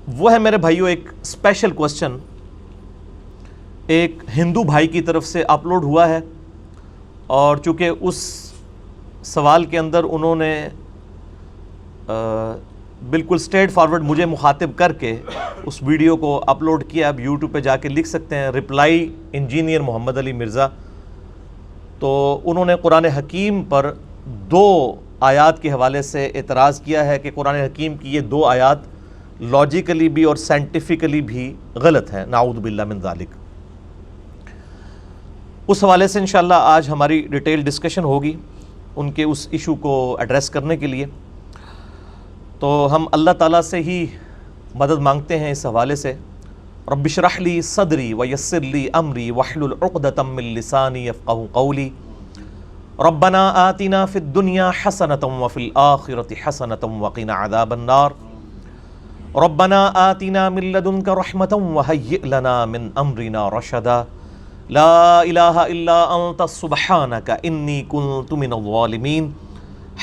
وہ ہے میرے بھائیوں ایک اسپیشل کوسچن ایک ہندو بھائی کی طرف سے اپلوڈ ہوا ہے، اور چونکہ اس سوال کے اندر انہوں نے بالکل اسٹریٹ فارورڈ مجھے مخاطب کر کے اس ویڈیو کو اپلوڈ کیا. اب یوٹیوب پہ جا کے لکھ سکتے ہیں رپلائی انجینئر محمد علی مرزا. تو انہوں نے قرآن حکیم پر 2 آیات کے حوالے سے اعتراض کیا ہے کہ قرآن حکیم کی یہ 2 آیات لاجیکلی بھی اور سائنٹیفکلی بھی غلط ہیں، نعوذ باللہ من ذالک. اس حوالے سے انشاءاللہ آج ہماری ڈیٹیل ڈسکشن ہوگی ان کے اس ایشو کو ایڈریس کرنے کے لیے. تو ہم اللہ تعالیٰ سے ہی مدد مانگتے ہیں اس حوالے سے. رب اشرح لی صدری ویسر لی امری واحلل عقدۃ من لسانی یفقہوا قولی. ربنا آتنا فی الدنیا حسنۃ وفی الآخرۃ حسنۃ وقنا عذاب النار. ربنا آتنا من لدنک رحمۃ وہیئ لنا من امرنا رشدا. لا الہ الا انت سبحانک انی کنت من الظالمین.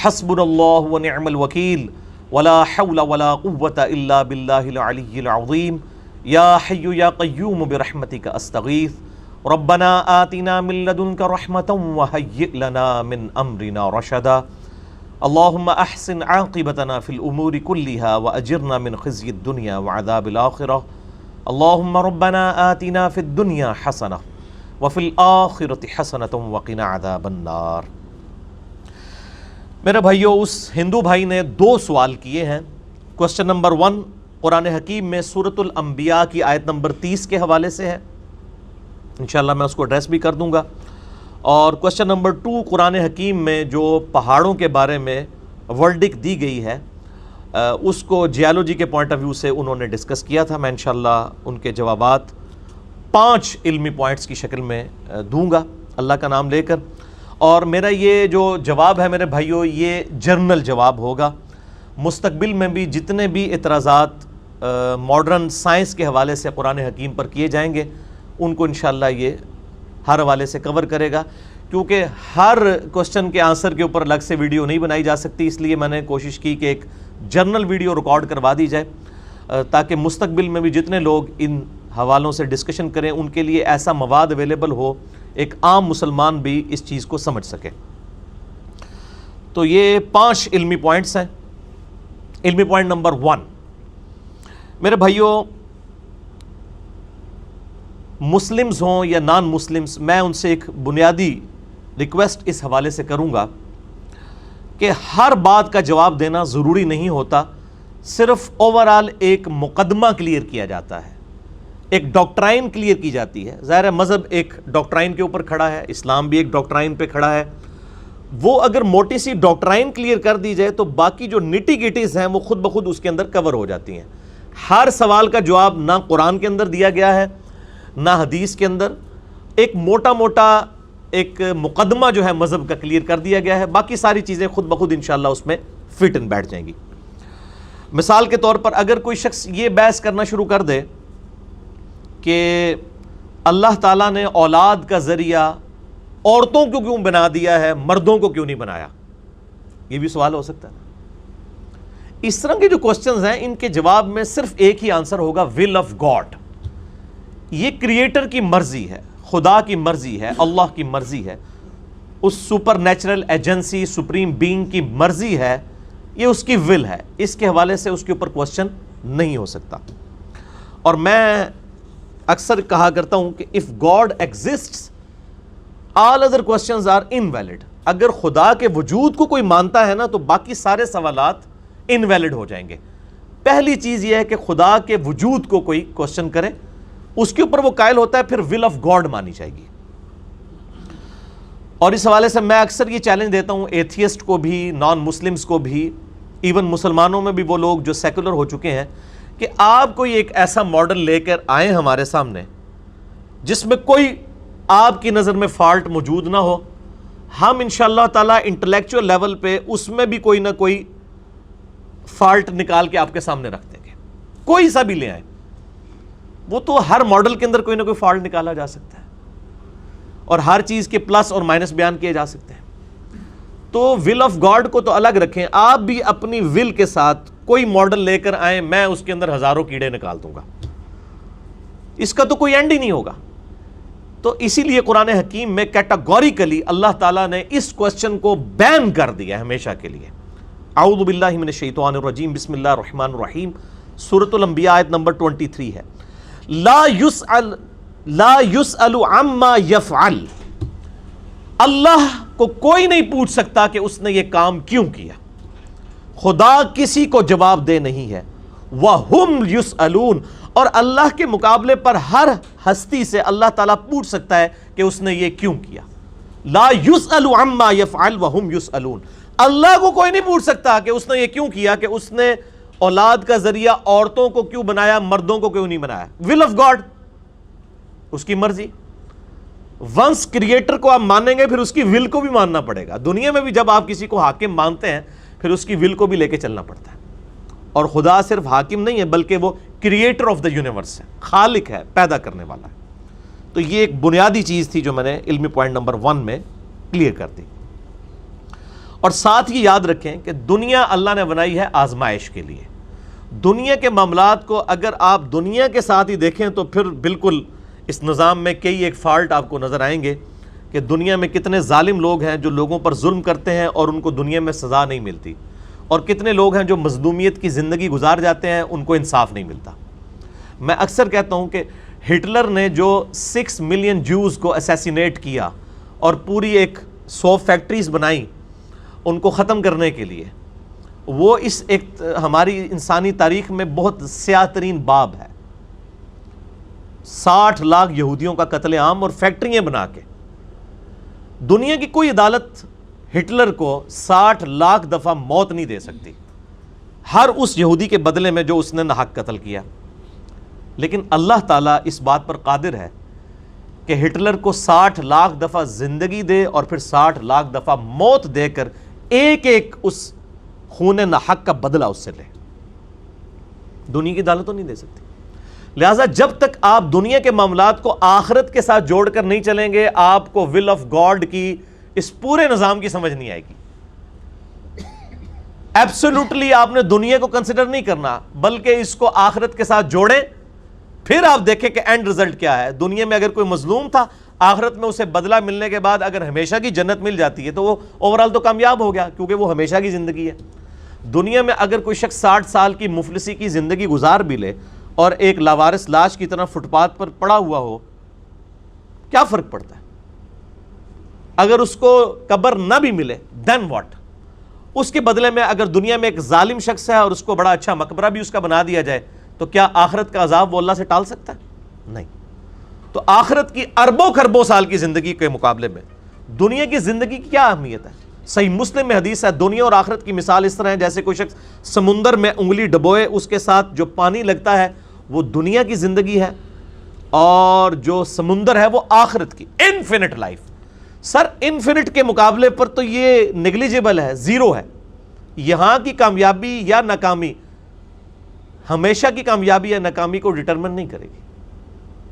حسبنا اللہ ونعم الوکیل ولا حول ولا قوة الا باللہ العلی العظیم. یا حی یا قیوم برحمتک استغیث. ربنا آتنا من لدنک رحمۃ وہیئ لنا من امرنا رشدا. اللہم احسن عاقبتنا فی الامور کلہا واجرنا من خزی الدنیا وعذاب الآخرہ. اللہم ربنا آتنا فی الدنیا حسنہ وفی الآخرۃ حسنۃ وقنا عذاب النار. میرے بھائیو، اس ہندو بھائی نے 2 سوال کیے ہیں. کوسچن نمبر 1 قرآن حکیم میں سورۃ الانبیاء کی آیت نمبر 30 کے حوالے سے ہے. انشاءاللہ میں اس کو ایڈریس بھی کر دوں گا. اور کوسچن نمبر 2 قرآن حکیم میں جو پہاڑوں کے بارے میں ورڈک دی گئی ہے اس کو جیالوجی کے پوائنٹ آف ویو سے انہوں نے ڈسکس کیا تھا. میں انشاءاللہ ان کے جوابات 5 علمی پوائنٹس کی شکل میں دوں گا اللہ کا نام لے کر. اور میرا یہ جو جواب ہے میرے بھائیوں یہ جرنل جواب ہوگا. مستقبل میں بھی جتنے بھی اعتراضات ماڈرن سائنس کے حوالے سے قرآن حکیم پر کیے جائیں گے ان کو انشاءاللہ یہ ہر حوالے سے کور کرے گا. کیونکہ ہر کوسچن کے آنسر کے اوپر الگ سے ویڈیو نہیں بنائی جا سکتی، اس لیے میں نے کوشش کی کہ ایک جرنل ویڈیو ریکارڈ کروا دی جائے تاکہ مستقبل میں بھی جتنے لوگ ان حوالوں سے ڈسکشن کریں ان کے لیے ایسا مواد اویلیبل ہو، ایک عام مسلمان بھی اس چیز کو سمجھ سکے. تو یہ 5 علمی پوائنٹس ہیں. علمی پوائنٹ نمبر 1 میرے بھائیوں، مسلمز ہوں یا نان مسلمز، میں ان سے ایک بنیادی ریکویسٹ اس حوالے سے کروں گا کہ ہر بات کا جواب دینا ضروری نہیں ہوتا. صرف اوورال ایک مقدمہ کلیئر کیا جاتا ہے، ایک ڈاکٹرائن کلیئر کی جاتی ہے. ظاہر ہے مذہب ایک ڈاکٹرائن کے اوپر کھڑا ہے، اسلام بھی ایک ڈاکٹرائن پہ کھڑا ہے. وہ اگر موٹی سی ڈاکٹرائن کلیئر کر دی جائے تو باقی جو نیٹی گیٹیز ہیں وہ خود بخود اس کے اندر کور ہو جاتی ہیں. ہر سوال کا جواب نہ قرآن کے اندر دیا گیا ہے نہ حدیث کے اندر. ایک موٹا موٹا ایک مقدمہ جو ہے مذہب کا کلیئر کر دیا گیا ہے، باقی ساری چیزیں خود بخود انشاءاللہ اس میں فٹ ان بیٹھ جائیں گی. مثال کے طور پر اگر کوئی شخص یہ بحث کرنا شروع کر دے کہ اللہ تعالیٰ نے اولاد کا ذریعہ عورتوں کو کیوں بنا دیا ہے، مردوں کو کیوں نہیں بنایا، یہ بھی سوال ہو سکتا ہے. اس طرح کے جو کوسچنز ہیں ان کے جواب میں صرف ایک ہی آنسر ہوگا، ول آف گاڈ. یہ کریٹر کی مرضی ہے، خدا کی مرضی ہے، اللہ کی مرضی ہے، اس supernatural agency supreme being کی مرضی ہے، یہ اس کی ول ہے. اس کے حوالے سے اس کے اوپر کوسچن نہیں ہو سکتا. اور میں اکثر کہا کرتا ہوں کہ if God exists all other questions are invalid. اگر خدا کے وجود کو کوئی مانتا ہے نا تو باقی سارے سوالات انویلڈ ہو جائیں گے. پہلی چیز یہ ہے کہ خدا کے وجود کو کوئی کوسچن کرے، اس کے اوپر وہ قائل ہوتا ہے، پھر ول آف گاڈ مانی جائے گی. اور اس حوالے سے میں اکثر یہ چیلنج دیتا ہوں ایتھیسٹ کو بھی، نان مسلمز کو بھی، ایون مسلمانوں میں بھی وہ لوگ جو سیکولر ہو چکے ہیں، کہ آپ کوئی ایک ایسا ماڈل لے کر آئیں ہمارے سامنے جس میں کوئی آپ کی نظر میں فالٹ موجود نہ ہو. ہم انشاءاللہ تعالیٰ انٹلیکچوئل لیول پہ اس میں بھی کوئی نہ کوئی فالٹ نکال کے آپ کے سامنے رکھ دیں گے. کوئی سا بھی لے آئیں، وہ تو ہر ماڈل کے اندر کوئی نہ کوئی فالٹ نکالا جا سکتا ہے اور ہر چیز کے پلس اور مائنس بیان کیے جا سکتے ہیں. تو ول آف گاڈ کو تو الگ رکھیں، آپ بھی اپنی ول کے ساتھ کوئی ماڈل لے کر آئیں، میں اس کے اندر ہزاروں کیڑے نکال دوں گا، اس کا تو کوئی اینڈ ہی نہیں ہوگا۔ تو اسی لیے قرآن حکیم میں کیٹاگوریکلی اللہ تعالیٰ نے اس کوسچن کو بین کر دیا ہمیشہ کے لیے۔ اعوذ باللہ من الشیطان الرجیم، بسم اللہ الرحمن الرحیم، سورۃ الانبیاء آیت نمبر 23 ہے، لا یسأل عما یفعل، اللہ کو کوئی نہیں پوچھ سکتا کہ اس نے یہ کام کیوں کیا، خدا کسی کو جواب دہ نہیں ہے، وَهُمْ يُسْأَلُونَ، اور اللہ کے مقابلے پر ہر ہستی سے اللہ تعالیٰ پوچھ سکتا ہے کہ اس نے یہ کیوں کیا۔ لا يُسْأَلُ عَمَّا يَفْعَلُ وَهُمْ يُسْأَلُونَ، اللہ کو کوئی نہیں پوچھ سکتا کہ اس نے یہ کیوں کیا، کہ اس نے اولاد کا ذریعہ عورتوں کو کیوں بنایا، مردوں کو کیوں نہیں بنایا۔ ول آف گاڈ، اس کی مرضی۔ ونس کریٹر کو آپ مانیں گے پھر اس کی ول کو بھی ماننا پڑے گا۔ دنیا میں بھی جب آپ کسی کو حاکم مانتے ہیں پھر اس کی ول کو بھی لے کے چلنا پڑتا ہے۔ اور خدا صرف حاکم نہیں ہے بلکہ وہ کریٹر آف دا یونیورس ہے، خالق ہے، پیدا کرنے والا ہے۔ تو یہ ایک بنیادی چیز تھی جو میں نے علمی پوائنٹ نمبر 1 میں کلیئر کر دی۔ اور ساتھ یہ یاد رکھیں کہ دنیا اللہ نے بنائی ہے آزمائش کے لیے۔ دنیا کے معاملات کو اگر آپ دنیا کے ساتھ ہی دیکھیں تو پھر بالکل اس نظام میں کئی ایک فالٹ آپ کو نظر آئیں گے کہ دنیا میں کتنے ظالم لوگ ہیں جو لوگوں پر ظلم کرتے ہیں اور ان کو دنیا میں سزا نہیں ملتی، اور کتنے لوگ ہیں جو مظلومیت کی زندگی گزار جاتے ہیں، ان کو انصاف نہیں ملتا۔ میں اکثر کہتا ہوں کہ ہٹلر نے جو 6 ملین جوز کو اسیسینیٹ کیا اور پوری ایک 100 فیکٹریز بنائیں ان کو ختم کرنے کے لیے، وہ اس ایک ہماری انسانی تاریخ میں بہت سیاہ ترین باب ہے۔ 60 لاکھ یہودیوں کا قتل عام اور فیکٹریاں بنا کے۔ دنیا کی کوئی عدالت ہٹلر کو 60 لاکھ دفعہ موت نہیں دے سکتی، ہر اس یہودی کے بدلے میں جو اس نے ناحق قتل کیا۔ لیکن اللہ تعالیٰ اس بات پر قادر ہے کہ ہٹلر کو 60 لاکھ دفعہ زندگی دے اور پھر 60 لاکھ دفعہ موت دے کر ایک ایک اس خون ناحق کا بدلہ اس سے لے۔ دنیا کی عدالت تو نہیں دے سکتی۔ لہٰذا جب تک آپ دنیا کے معاملات کو آخرت کے ساتھ جوڑ کر نہیں چلیں گے، آپ کو ول آف گاڈ کی اس پورے نظام کی سمجھ نہیں آئے گی۔ ایبسولوٹلی آپ نے دنیا کو کنسیڈر نہیں کرنا بلکہ اس کو آخرت کے ساتھ جوڑیں، پھر آپ دیکھیں کہ اینڈ رزلٹ کیا ہے۔ دنیا میں اگر کوئی مظلوم تھا، آخرت میں اسے بدلہ ملنے کے بعد اگر ہمیشہ کی جنت مل جاتی ہے تو وہ اوورال تو کامیاب ہو گیا، کیونکہ وہ ہمیشہ کی زندگی ہے۔ دنیا میں اگر کوئی شخص 60 سال کی مفلسی کی زندگی گزار بھی لے اور ایک لاوارث لاش کی طرح فٹ پاتھ پر پڑا ہوا ہو، کیا فرق پڑتا ہے؟ اگر اس کو قبر نہ بھی ملے دین واٹ؟ اس کے بدلے میں اگر دنیا میں ایک ظالم شخص ہے اور اس کو بڑا اچھا مقبرہ بھی اس کا بنا دیا جائے تو کیا آخرت کا عذاب وہ اللہ سے ٹال سکتا ہے؟ نہیں۔ تو آخرت کی اربوں خربوں سال کی زندگی کے مقابلے میں دنیا کی زندگی کی کیا اہمیت ہے؟ صحیح مسلم میں حدیث ہے، دنیا اور آخرت کی مثال اس طرح ہے جیسے کوئی شخص سمندر میں انگلی ڈبوئے، اس کے ساتھ جو پانی لگتا ہے وہ دنیا کی زندگی ہے اور جو سمندر ہے وہ آخرت کی انفینٹ لائف۔ سر انفینٹ کے مقابلے پر تو یہ نیگلیجبل ہے، زیرو ہے۔ یہاں کی کامیابی یا ناکامی ہمیشہ کی کامیابی یا ناکامی کو ڈٹرمن نہیں کرے گی۔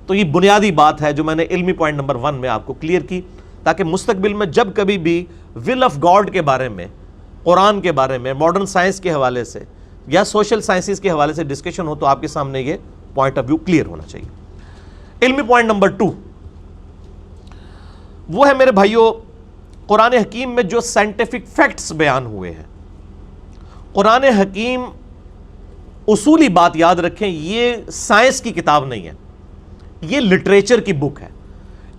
تو یہ بنیادی بات ہے جو میں نے علمی پوائنٹ نمبر 1 میں آپ کو کلیئر کی، تاکہ مستقبل میں جب کبھی بھی ول آف گاڈ کے بارے میں، قرآن کے بارے میں، ماڈرن سائنس کے حوالے سے یا سوشل سائنسز کے حوالے سے ڈسکشن ہو تو آپ کے سامنے یہ پوائنٹ آف ویو کلیئر ہونا چاہیے۔ علمی پوائنٹ نمبر 2 وہ ہے میرے بھائیوں، قرآن حکیم میں جو سائنٹیفک فیکٹس بیان ہوئے ہیں۔ قرآن حکیم، اصولی بات یاد رکھیں، یہ سائنس کی کتاب نہیں ہے، یہ لٹریچر کی بک ہے۔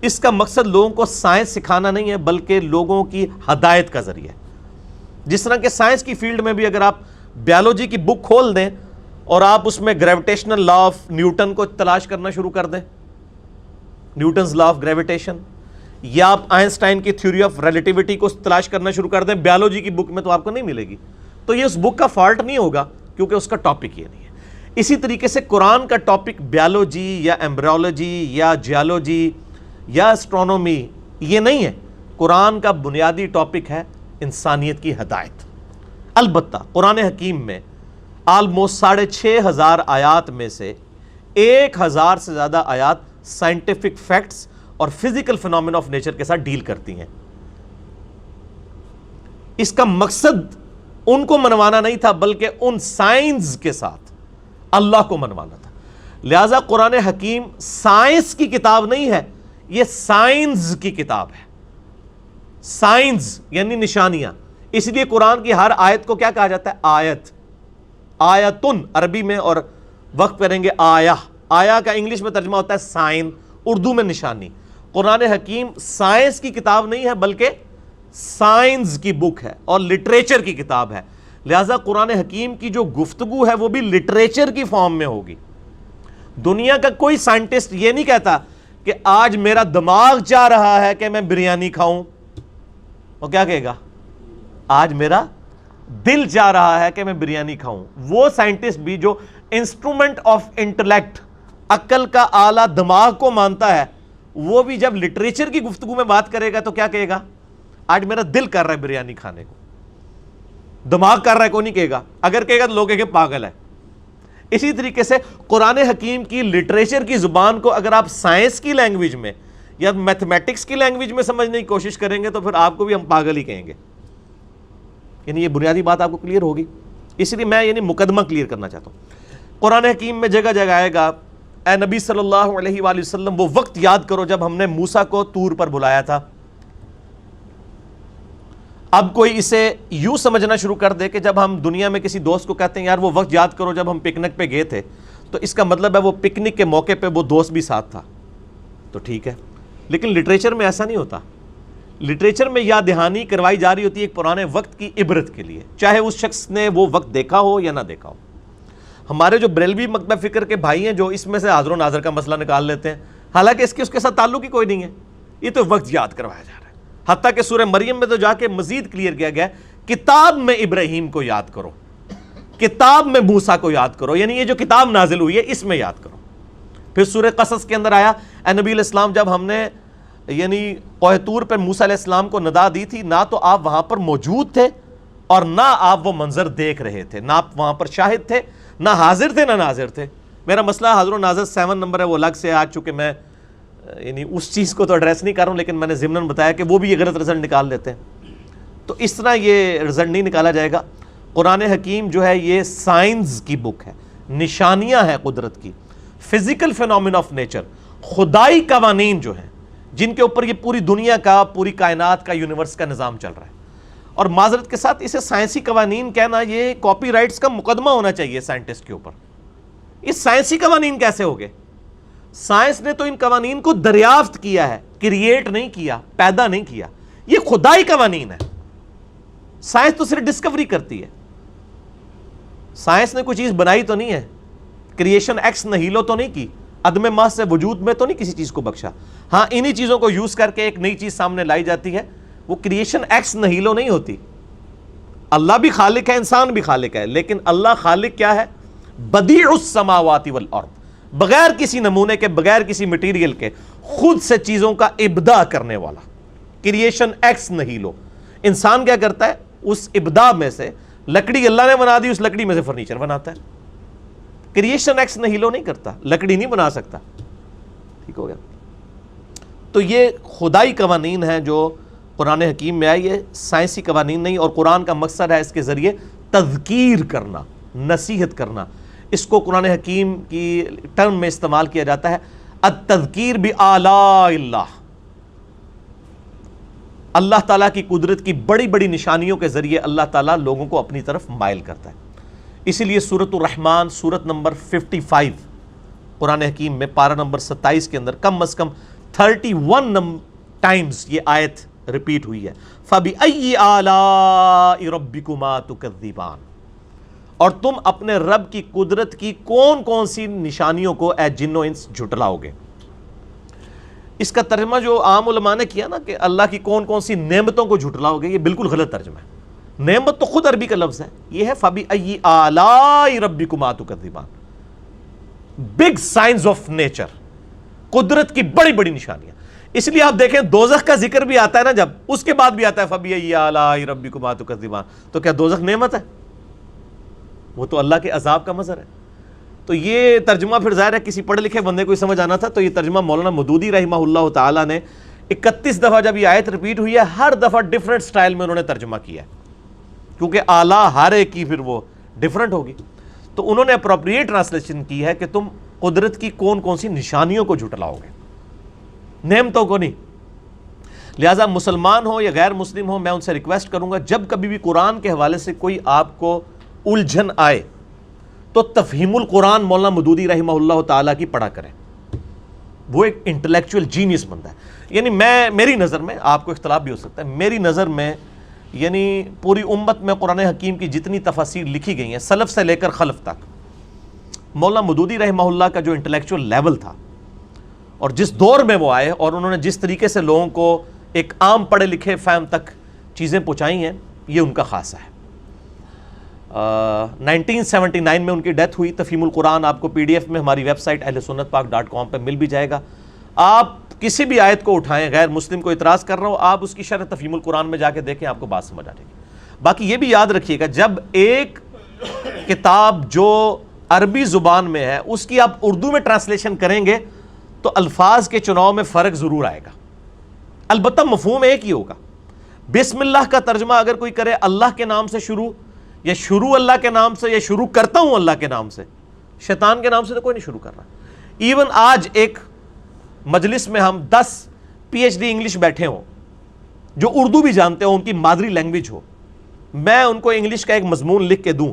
اس کا مقصد لوگوں کو سائنس سکھانا نہیں ہے بلکہ لوگوں کی ہدایت کا ذریعہ ہے۔ جس طرح کہ سائنس کی فیلڈ میں بھی اگر آپ بیالوجی کی بک کھول دیں اور آپ اس میں گریویٹیشنل لا آف نیوٹن کو تلاش کرنا شروع کر دیں، نیوٹنز لا آف گریویٹیشن، یا آپ آئنسٹائن کی تھیوری آف ریلیٹیوٹی کو تلاش کرنا شروع کر دیں بیالوجی کی بک میں، تو آپ کو نہیں ملے گی۔ تو یہ اس بک کا فالٹ نہیں ہوگا کیونکہ اس کا ٹاپک یہ نہیں ہے۔ اسی طریقے سے قرآن کا ٹاپک بیالوجی یا ایمبریولوجی یا جیولوجی یا اسٹرونومی یہ نہیں ہے۔ قرآن کا بنیادی ٹاپک ہے انسانیت کی ہدایت۔ البتہ قرآن حکیم میں آلموسٹ 6500 آیات میں سے 1000 سے زیادہ آیات سائنٹیفک فیکٹس اور فزیکل فینومینا آف نیچر کے ساتھ ڈیل کرتی ہیں۔ اس کا مقصد ان کو منوانا نہیں تھا بلکہ ان سائنس کے ساتھ اللہ کو منوانا تھا. لہذا قرآن حکیم سائنس کی کتاب نہیں ہے, یہ سائنس کی کتاب ہے. سائنس یعنی نشانیاں. اس لیے قرآن کی ہر آیت کو کیا کہا جاتا ہے؟ آیت. آیتن عربی میں, اور وقت کریں گے آیا. آیا کا انگلش میں ترجمہ ہوتا ہے سائن, اردو میں نشانی. قرآن حکیم سائنس کی کتاب نہیں ہے بلکہ سائنس کی بک ہے اور لٹریچر کی کتاب ہے. لہذا قرآن حکیم کی جو گفتگو ہے وہ بھی لٹریچر کی فارم میں ہوگی. دنیا کا کوئی سائنٹسٹ یہ نہیں کہتا کہ آج میرا دماغ چاہ رہا ہے کہ میں بریانی کھاؤں. وہ کیا کہے گا؟ آج میرا دل چاہ رہا ہے کہ میں بریانی کھاؤں. وہ سائنٹسٹ بھی جو انسٹرومنٹ آف انٹلیکٹ, عقل کا آلہ دماغ کو مانتا ہے, وہ بھی جب لٹریچر کی گفتگو میں بات کرے گا تو کیا کہے گا؟ آج میرا دل کر رہا ہے بریانی کھانے کو. دماغ کر رہا ہے کو نہیں کہے گا. اگر کہے گا تو لوگ کہیں گے پاگل ہے. اسی طریقے سے قرآن حکیم کی لٹریچر کی زبان کو اگر آپ سائنس کی لینگویج میں یا میتھمیٹکس کی لینگویج میں سمجھنے کی کوشش کریں گے تو پھر آپ کو بھی ہم پاگل ہی کہیں گے. یعنی یہ بنیادی بات آپ کو کلیئر ہوگی. اس لیے میں مقدمہ کلیئر کرنا چاہتا ہوں. قرآن حکیم میں جگہ جگہ آئے گا اے نبی صلی اللہ علیہ وآلہ وسلم وہ وقت یاد کرو جب ہم نے موسیٰ کو طور پر بلایا تھا. اب کوئی اسے یوں سمجھنا شروع کر دے کہ جب ہم دنیا میں کسی دوست کو کہتے ہیں یار وہ وقت یاد کرو جب ہم پکنک پہ گئے تھے, تو اس کا مطلب ہے وہ پکنک کے موقع پہ وہ دوست بھی ساتھ تھا. تو ٹھیک ہے, لیکن لٹریچر میں ایسا نہیں ہوتا. لٹریچر میں یاد دہانی کروائی جا رہی ہوتی ہے ایک پرانے وقت کی عبرت کے لیے, چاہے اس شخص نے وہ وقت دیکھا ہو یا نہ دیکھا ہو. ہمارے جو بریلوی مکتبہ فکر کے بھائی ہیں جو اس میں سے حاضر و ناظر کا مسئلہ نکال لیتے ہیں, حالانکہ اس کے ساتھ تعلق ہی کوئی نہیں ہے. یہ تو وقت یاد کروایا جا رہا ہے. حتیٰ کہ سورہ مریم میں تو جا کے مزید کلیئر کیا گیا کتاب میں ابراہیم کو یاد کرو, کتاب میں موسیٰ کو یاد کرو, یعنی یہ جو کتاب نازل ہوئی ہے اس میں یاد کرو. پھر سورہ قصص کے اندر آیا اے نبی علیہ السلام جب ہم نے کوہ طور پر موسیٰ علیہ السلام کو ندا دی تھی, نہ تو آپ وہاں پر موجود تھے اور نہ آپ وہ منظر دیکھ رہے تھے, نہ آپ وہاں پر شاہد تھے, نہ حاضر تھے نہ ناظر تھے. میرا مسئلہ حاضر و ناظر 7 نمبر ہے, وہ الگ سے آج چونکہ میں اس چیز کو تو ایڈریس نہیں کر رہا ہوں, لیکن میں نے ضمناً بتایا کہ وہ بھی یہ غلط رزلٹ نکال لیتے ہیں. تو اس طرح یہ رزلٹ نہیں نکالا جائے گا. قرآن حکیم جو ہے یہ سائنس کی بک ہے, نشانیاں ہیں قدرت کی, فزیکل فینومینا آف نیچر, خدائی قوانین جو ہیں جن کے اوپر یہ پوری دنیا کا, پوری کائنات کا, یونیورس کا نظام چل رہا ہے. اور معذرت کے ساتھ اسے سائنسی قوانین کہنا یہ کاپی رائٹس کا مقدمہ ہونا چاہیے سائنٹسٹ کے اوپر. یہ سائنسی قوانین کیسے ہو گئے؟ سائنس نے تو ان قوانین کو دریافت کیا ہے, کریٹ نہیں کیا, پیدا نہیں کیا. یہ خدائی قوانین ہے. سائنس تو صرف ڈسکوری کرتی ہے. سائنس نے کوئی چیز بنائی تو نہیں ہے, کریشن ایکس نہیلو تو نہیں کی, عدم محض سے وجود میں تو نہیں کسی چیز کو بخشا. ہاں انہی چیزوں کو یوز کر کے ایک نئی چیز سامنے لائی جاتی ہے, وہ کریشن ایکس نہیلو نہیں ہوتی. اللہ بھی خالق ہے, انسان بھی خالق ہے, لیکن اللہ خالق کیا ہے؟ بدیع السماوات والارض, بغیر کسی نمونے کے, بغیر کسی مٹیریل کے خود سے چیزوں کا ابداع کرنے والا. Creation ex nihilo. انسان کیا کرتا ہے؟ اس ابداع میں سے لکڑی اللہ نے بنا دی, اس لکڑی میں سے فرنیچر بناتا ہے. کریشن ایکس نہیلو نہیں کرتا, لکڑی نہیں بنا سکتا. ٹھیک ہو گیا. تو یہ خدائی قوانین ہیں جو قرآن حکیم میں آئی, یہ سائنسی قوانین نہیں. اور قرآن کا مقصد ہے اس کے ذریعے تذکیر کرنا, نصیحت کرنا. اس کو قرآن حکیم کی ٹرم میں استعمال کیا جاتا ہے التذکیر بآلاء اللہ. اللہ تعالیٰ کی قدرت کی بڑی بڑی نشانیوں کے ذریعے اللہ تعالیٰ لوگوں کو اپنی طرف مائل کرتا ہے. اسی لیے سورۃ الرحمن سورت نمبر 55 قرآن حکیم میں پارہ نمبر 27 کے اندر کم از کم 31 ٹائمز یہ آیت ریپیٹ ہوئی ہے. فَبِأَيِّ آلَاءِ رَبِّكُمَا تُكَذِّبَانِ, اور تم اپنے رب کی قدرت کی کون کون سی نشانیوں کو اے جن و انس جھٹلاؤ گے. اس کا ترجمہ جو عام علماء نے کیا نا کہ اللہ کی کون کون سی نعمتوں کو جھٹلاؤ گے, یہ بالکل غلط ترجمہ ہے. نعمت تو خود عربی کا لفظ ہے, یہ ہے فَبِأَيِّ آلَاءِ رَبِّكُمَا تُكَذِّبَانِ. بگ سائنس آف نیچر, قدرت کی بڑی بڑی نشانیاں. اس لیے آپ دیکھیں دوزخ کا ذکر بھی آتا ہے نا, جب اس کے بعد بھی آتا ہے فَبِأَيِّ آلَاءِ رَبِّكُمَا تُكَذِّبَانِ. تو کیا دوزخ نعمت ہے؟ وہ تو اللہ کے عذاب کا مظہر ہے. تو یہ ترجمہ پھر ظاہر ہے کسی پڑھے لکھے بندے کو سمجھ آنا تھا, تو یہ ترجمہ مولانا مودودی رحمہ اللہ تعالیٰ نے 31 دفعہ جب یہ آیت ریپیٹ ہوئی ہے, ہر دفعہ ڈیفرنٹ سٹائل میں انہوں نے ترجمہ کیا ہے. کیونکہ اعلیٰ ہر ایک کی پھر وہ ڈیفرنٹ ہوگی. تو انہوں نے اپروپریٹ ٹرانسلیشن کی ہے کہ تم قدرت کی کون کون سی نشانیوں کو جھٹلاؤ گے, نعمتوں کو نہیں. لہٰذا مسلمان ہو یا غیر مسلم ہو, میں ان سے ریکویسٹ کروں گا جب کبھی بھی قرآن کے حوالے سے کوئی آپ کو الجھن آئے تو تفہیم القرآن مولانا مودودی رحمہ اللہ تعالیٰ کی پڑھا کریں. وہ ایک انٹلیکچوئل جینیس بندہ ہے. یعنی میری نظر میں, آپ کو اختلاف بھی ہو سکتا ہے, میری نظر میں یعنی پوری امت میں قرآن حکیم کی جتنی تفاسیر لکھی گئی ہیں سلف سے لے کر خلف تک, مولانا مودودی رحمہ اللہ کا جو انٹلیکچوئل لیول تھا اور جس دور میں وہ آئے اور انہوں نے جس طریقے سے لوگوں کو ایک عام پڑھے لکھے فہم تک چیزیں پہنچائی ہیں, یہ ان کا خاصہ ہے. 1979 میں ان کی ڈیتھ ہوئی. تفہیم القرآن آپ کو PDF میں ہماری ویب سائٹ ahlsunnatpak.com پہ مل بھی جائے گا. آپ کسی بھی آیت کو اٹھائیں, غیر مسلم کو اعتراض کر رہا ہو, آپ اس کی شرح تفہیم القرآن میں جا کے دیکھیں, آپ کو بات سمجھ آ جائے گی. باقی یہ بھی یاد رکھیے گا, جب ایک کتاب جو عربی زبان میں ہے اس کی آپ اردو میں ٹرانسلیشن کریں گے تو الفاظ کے چناؤ میں فرق ضرور آئے گا, البتہ مفہوم ایک ہی ہوگا. بسم اللہ کا ترجمہ اگر کوئی کرے اللہ کے نام سے شروع, یا شروع اللہ کے نام سے, یا شروع کرتا ہوں اللہ کے نام سے, شیطان کے نام سے تو کوئی نہیں شروع کر رہا. ایون آج ایک مجلس میں ہم 10 PhD انگلش بیٹھے ہوں جو اردو بھی جانتے ہوں, ان کی مادری لینگویج ہو, میں ان کو انگلش کا ایک مضمون لکھ کے دوں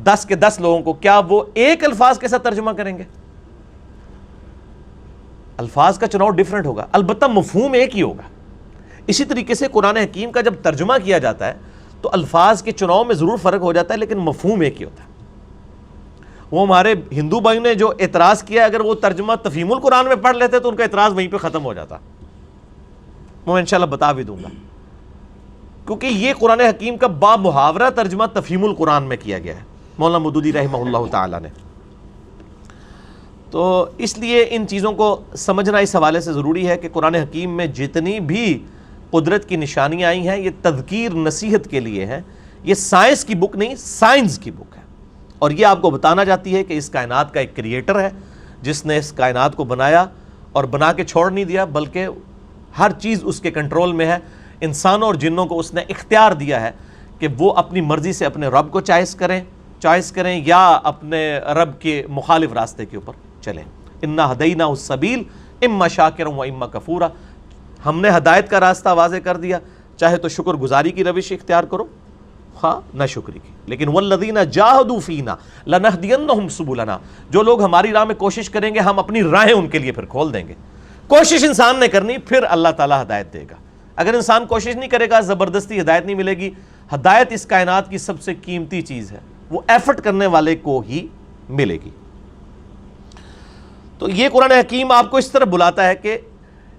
10 کے 10 لوگوں کو, کیا وہ ایک الفاظ کے ساتھ ترجمہ کریں گے؟ الفاظ کا چناؤ ڈیفرنٹ ہوگا, البتہ مفہوم ایک ہی ہوگا. اسی طریقے سے قرآن حکیم کا جب ترجمہ کیا جاتا ہے تو الفاظ کے چناؤ میں ضرور فرق ہو جاتا ہے, لیکن مفہوم ایک ہی ہوتا ہے. وہ ہمارے ہندو بھائی نے جو اعتراض کیا, اگر وہ ترجمہ تفہیم القرآن میں پڑھ لیتے تو ان کا اعتراض وہیں پہ ختم ہو جاتا. میں انشاءاللہ بتا بھی دوں گا, کیونکہ یہ قرآن حکیم کا بامحاورہ ترجمہ تفہیم القرآن میں کیا گیا ہے مولانا مودودی رحمہ اللہ تعالی نے. تو اس لیے ان چیزوں کو سمجھنا اس حوالے سے ضروری ہے کہ قرآن حکیم میں جتنی بھی قدرت کی نشانیاں آئی ہیں یہ تذکیر نصیحت کے لیے ہیں. یہ سائنس کی بک نہیں, سائنس کی بک ہے, اور یہ آپ کو بتانا چاہتی ہے کہ اس کائنات کا ایک کریٹر ہے جس نے اس کائنات کو بنایا اور بنا کے چھوڑ نہیں دیا, بلکہ ہر چیز اس کے کنٹرول میں ہے. انسانوں اور جنوں کو اس نے اختیار دیا ہے کہ وہ اپنی مرضی سے اپنے رب کو چوائس کریں یا اپنے رب کے مخالف راستے کے اوپر چلیں. انا ہدینہ السبیل اما شاکرا و اما کفورا, ہم نے ہدایت کا راستہ واضح کر دیا, چاہے تو شکر گزاری کی روش اختیار کرو, ہاں نہ شکری کی. لیکن والذین جاہدوا فینا لنہدینہم سبلنا, جو لوگ ہماری راہ میں کوشش کریں گے ہم اپنی راہیں ان کے لیے پھر کھول دیں گے. کوشش انسان نے کرنی, پھر اللہ تعالیٰ ہدایت دے گا. اگر انسان کوشش نہیں کرے گا زبردستی ہدایت نہیں ملے گی. ہدایت اس کائنات کی سب سے قیمتی چیز ہے, وہ ایفرٹ کرنے والے کو ہی ملے گی. تو یہ قرآن حکیم آپ کو اس طرح بلاتا ہے کہ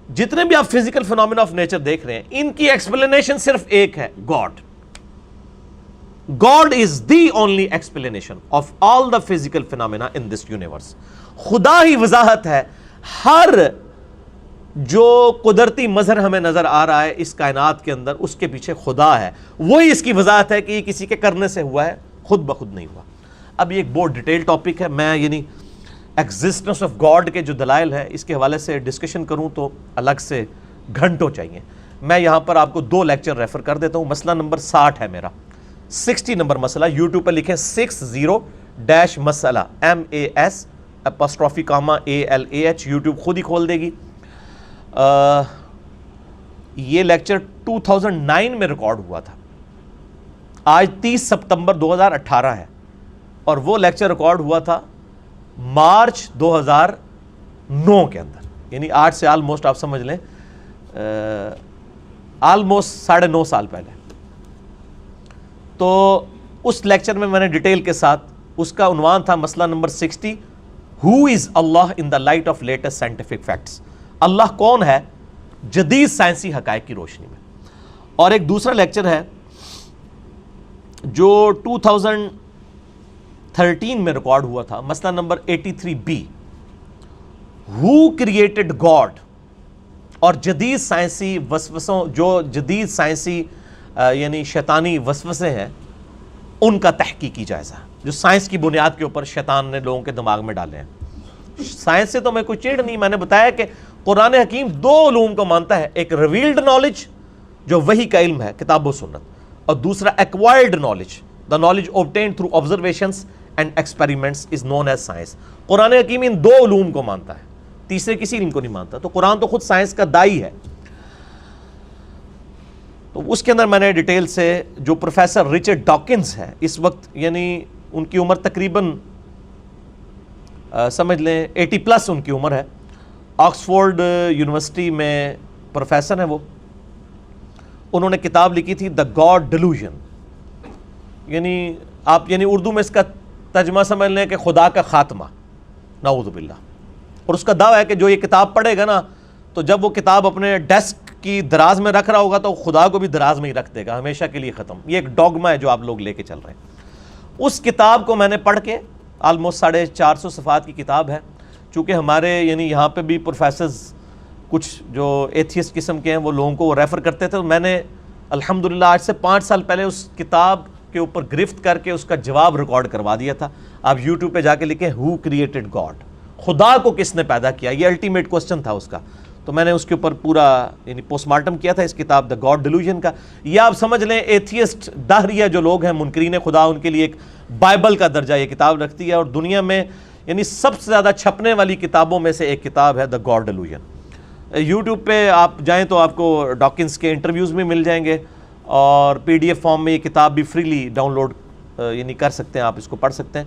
جتنے بھی آپ فزیکل فینومینا آف نیچر دیکھ رہے ہیں ان کی ایکسپلینیشن صرف ایک ہے, God is the only explanation of all the physical phenomena in this universe. خدا ہی وضاحت ہے. ہر جو قدرتی مظہر ہمیں نظر آ رہا ہے اس کائنات کے اندر, اس کے پیچھے خدا ہے, وہی اس کی وضاحت ہے کہ یہ کسی کے کرنے سے ہوا ہے, خود بخود نہیں ہوا. اب یہ ایک بہت ڈیٹیل ٹاپک ہے, میں یعنی ایگزسٹنس آف گاڈ کے جو دلائل ہیں اس کے حوالے سے ڈسکشن کروں تو الگ سے گھنٹوں چاہیے. میں یہاں پر آپ کو 2 لیکچر ریفر کر دیتا ہوں. مسئلہ نمبر 60 ہے میرا, 60 نمبر مسئلہ. یوٹیوب پہ لکھیں 60 مسئلہ, MAS'(ALAH), یوٹیوب خود ہی کھول دے گی. یہ لیکچر 2009 میں ریکارڈ ہوا تھا, آج 30 ستمبر 2018 ہے, اور وہ لیکچر ریکارڈ ہوا تھا مارچ 2009 کے اندر, یعنی 8 سے آلموسٹ آپ سمجھ لیں آلموسٹ 9.5 سال پہلے. تو اس لیکچر میں نے ڈیٹیل کے ساتھ, اس کا عنوان تھا مسئلہ نمبر 60, Who is Allah in the light of latest scientific facts. اللہ کون ہے جدید سائنسی حقائق کی روشنی میں. اور ایک دوسرا لیکچر ہے جو 2013 میں ریکارڈ ہوا تھا, مسئلہ number 83B, Who created God. اور جدید سائنسی وسوسوں, جو جدید سائنسی یعنی شیطانی وسوسے ہیں ان کا تحقیقی جائزہ, جو سائنس کی بنیاد کے اوپر شیطان نے لوگوں کے دماغ میں ڈالے ہیں. سائنس سے تو میں کوئی چیڑ نہیں, میں نے بتایا کہ قرآن حکیم 2 علوم کو مانتا ہے, ایک ریویلڈ نالج جو وحی کا علم ہے کتاب و سنت, اور دوسرا acquired knowledge. The knowledge obtained through observations and experiments is known as science. قرآن حکیم ان دو علوم کو مانتا ہے, تیسرے کسی علم کو نہیں مانتا. تو قرآن تو خود سائنس کا دائی ہے. تو اس کے اندر میں نے ڈیٹیل سے جو پروفیسر رچرڈ ڈاکنز ہے اس وقت, یعنی ان کی عمر تقریباً سمجھ لیں 80+ ان کی عمر ہے, آکسفورڈ یونیورسٹی میں پروفیسر ہیں وہ. انہوں نے کتاب لکھی تھی دا گاڈ ڈیلوژن, یعنی آپ یعنی اردو میں اس کا ترجمہ سمجھ لیں کہ خدا کا خاتمہ, نعوذ باللہ. اور اس کا دعویٰ ہے کہ جو یہ کتاب پڑھے گا نا, تو جب وہ کتاب اپنے ڈیسک کی دراز میں رکھ رہا ہوگا تو خدا کو بھی دراز میں ہی رکھ دے گا, ہمیشہ کے لیے ختم. یہ ایک ڈوگما ہے جو آپ لوگ لے کے چل رہے ہیں. اس کتاب کو میں نے پڑھ کے, آلموسٹ 450 صفحات کی کتاب ہے. چونکہ ہمارے یعنی یہاں پہ بھی پروفیسرز کچھ جو ایتھیسٹ قسم کے ہیں وہ لوگوں کو وہ ریفر کرتے تھے. میں نے الحمدللہ آج سے 5 سال پہلے اس کتاب کے اوپر گرفت کر کے اس کا جواب ریکارڈ کروا دیا تھا. آپ یوٹیوب پہ جا کے لکھیں ہو کریٹڈ گاڈ, خدا کو کس نے پیدا کیا, یہ الٹیمیٹ کوسچن تھا اس کا. تو میں نے اس کے اوپر پورا یعنی پوسٹ مارٹم کیا تھا اس کتاب دا گاڈ ڈیلوژن کا. یا آپ سمجھ لیں ایتھیسٹ دہریہ جو لوگ ہیں منکرین خدا, ان کے لیے ایک بائبل کا درجہ یہ کتاب رکھتی ہے. اور دنیا میں یعنی سب سے زیادہ چھپنے والی کتابوں میں سے ایک کتاب ہے دا گاڈ ڈیلوژن. یوٹیوب پہ آپ جائیں تو آپ کو ڈاکنز کے انٹرویوز بھی مل جائیں گے, اور PDF فارم میں یہ کتاب بھی فریلی ڈاؤن لوڈ یعنی کر سکتے ہیں, آپ اس کو پڑھ سکتے ہیں.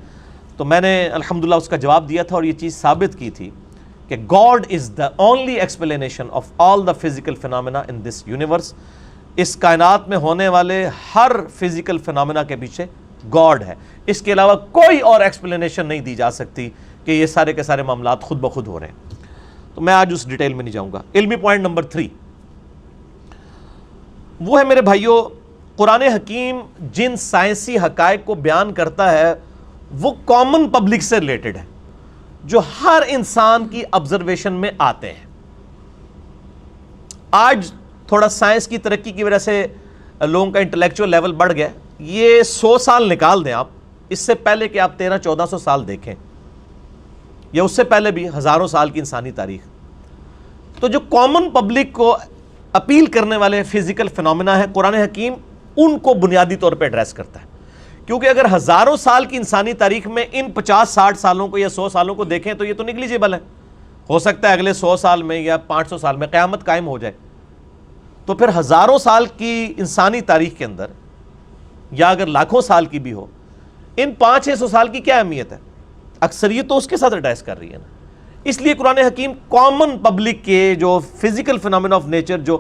تو میں نے الحمدللہ اس کا جواب دیا تھا اور یہ چیز ثابت کی تھی کہ God is the only explanation of all the physical phenomena in this universe. اس کائنات میں ہونے والے ہر فزیکل فینامنا کے پیچھے گاڈ ہے. اس کے علاوہ کوئی اور ایکسپلینیشن نہیں دی جا سکتی کہ یہ سارے کے سارے معاملات خود بخود ہو رہے ہیں. تو میں آج اس ڈیٹیل میں نہیں جاؤں گا. علمی پوائنٹ نمبر 3 وہ ہے میرے بھائیوں, قرآن حکیم جن سائنسی حقائق کو بیان کرتا ہے وہ کامن پبلک سے ریلیٹڈ ہے, جو ہر انسان کی آبزرویشن میں آتے ہیں. آج تھوڑا سائنس کی ترقی کی وجہ سے لوگوں کا انٹلیکچوئل لیول بڑھ گیا. یہ 100 سال نکال دیں آپ, اس سے پہلے کہ آپ 1300-1400 سال دیکھیں, یا اس سے پہلے بھی ہزاروں سال کی انسانی تاریخ, تو جو کامن پبلک کو اپیل کرنے والے فزیکل فینومینا ہے, قرآن حکیم ان کو بنیادی طور پہ ایڈریس کرتا ہے. کیونکہ اگر ہزاروں سال کی انسانی تاریخ میں ان 50-60 سالوں کو یا 100 سالوں کو دیکھیں تو یہ تو نیگلیجیبل ہے. ہو سکتا ہے اگلے 100 سال میں یا 500 سال میں قیامت قائم ہو جائے. تو پھر ہزاروں سال کی انسانی تاریخ کے اندر, یا اگر لاکھوں سال کی بھی ہو, ان 500-600 سال کی کیا اہمیت ہے؟ اکثریت تو اس کے ساتھ ایڈریس کر رہی ہے نا. اس لیے قرآن حکیم کامن پبلک کے جو فزیکل فینومینا آف نیچر, جو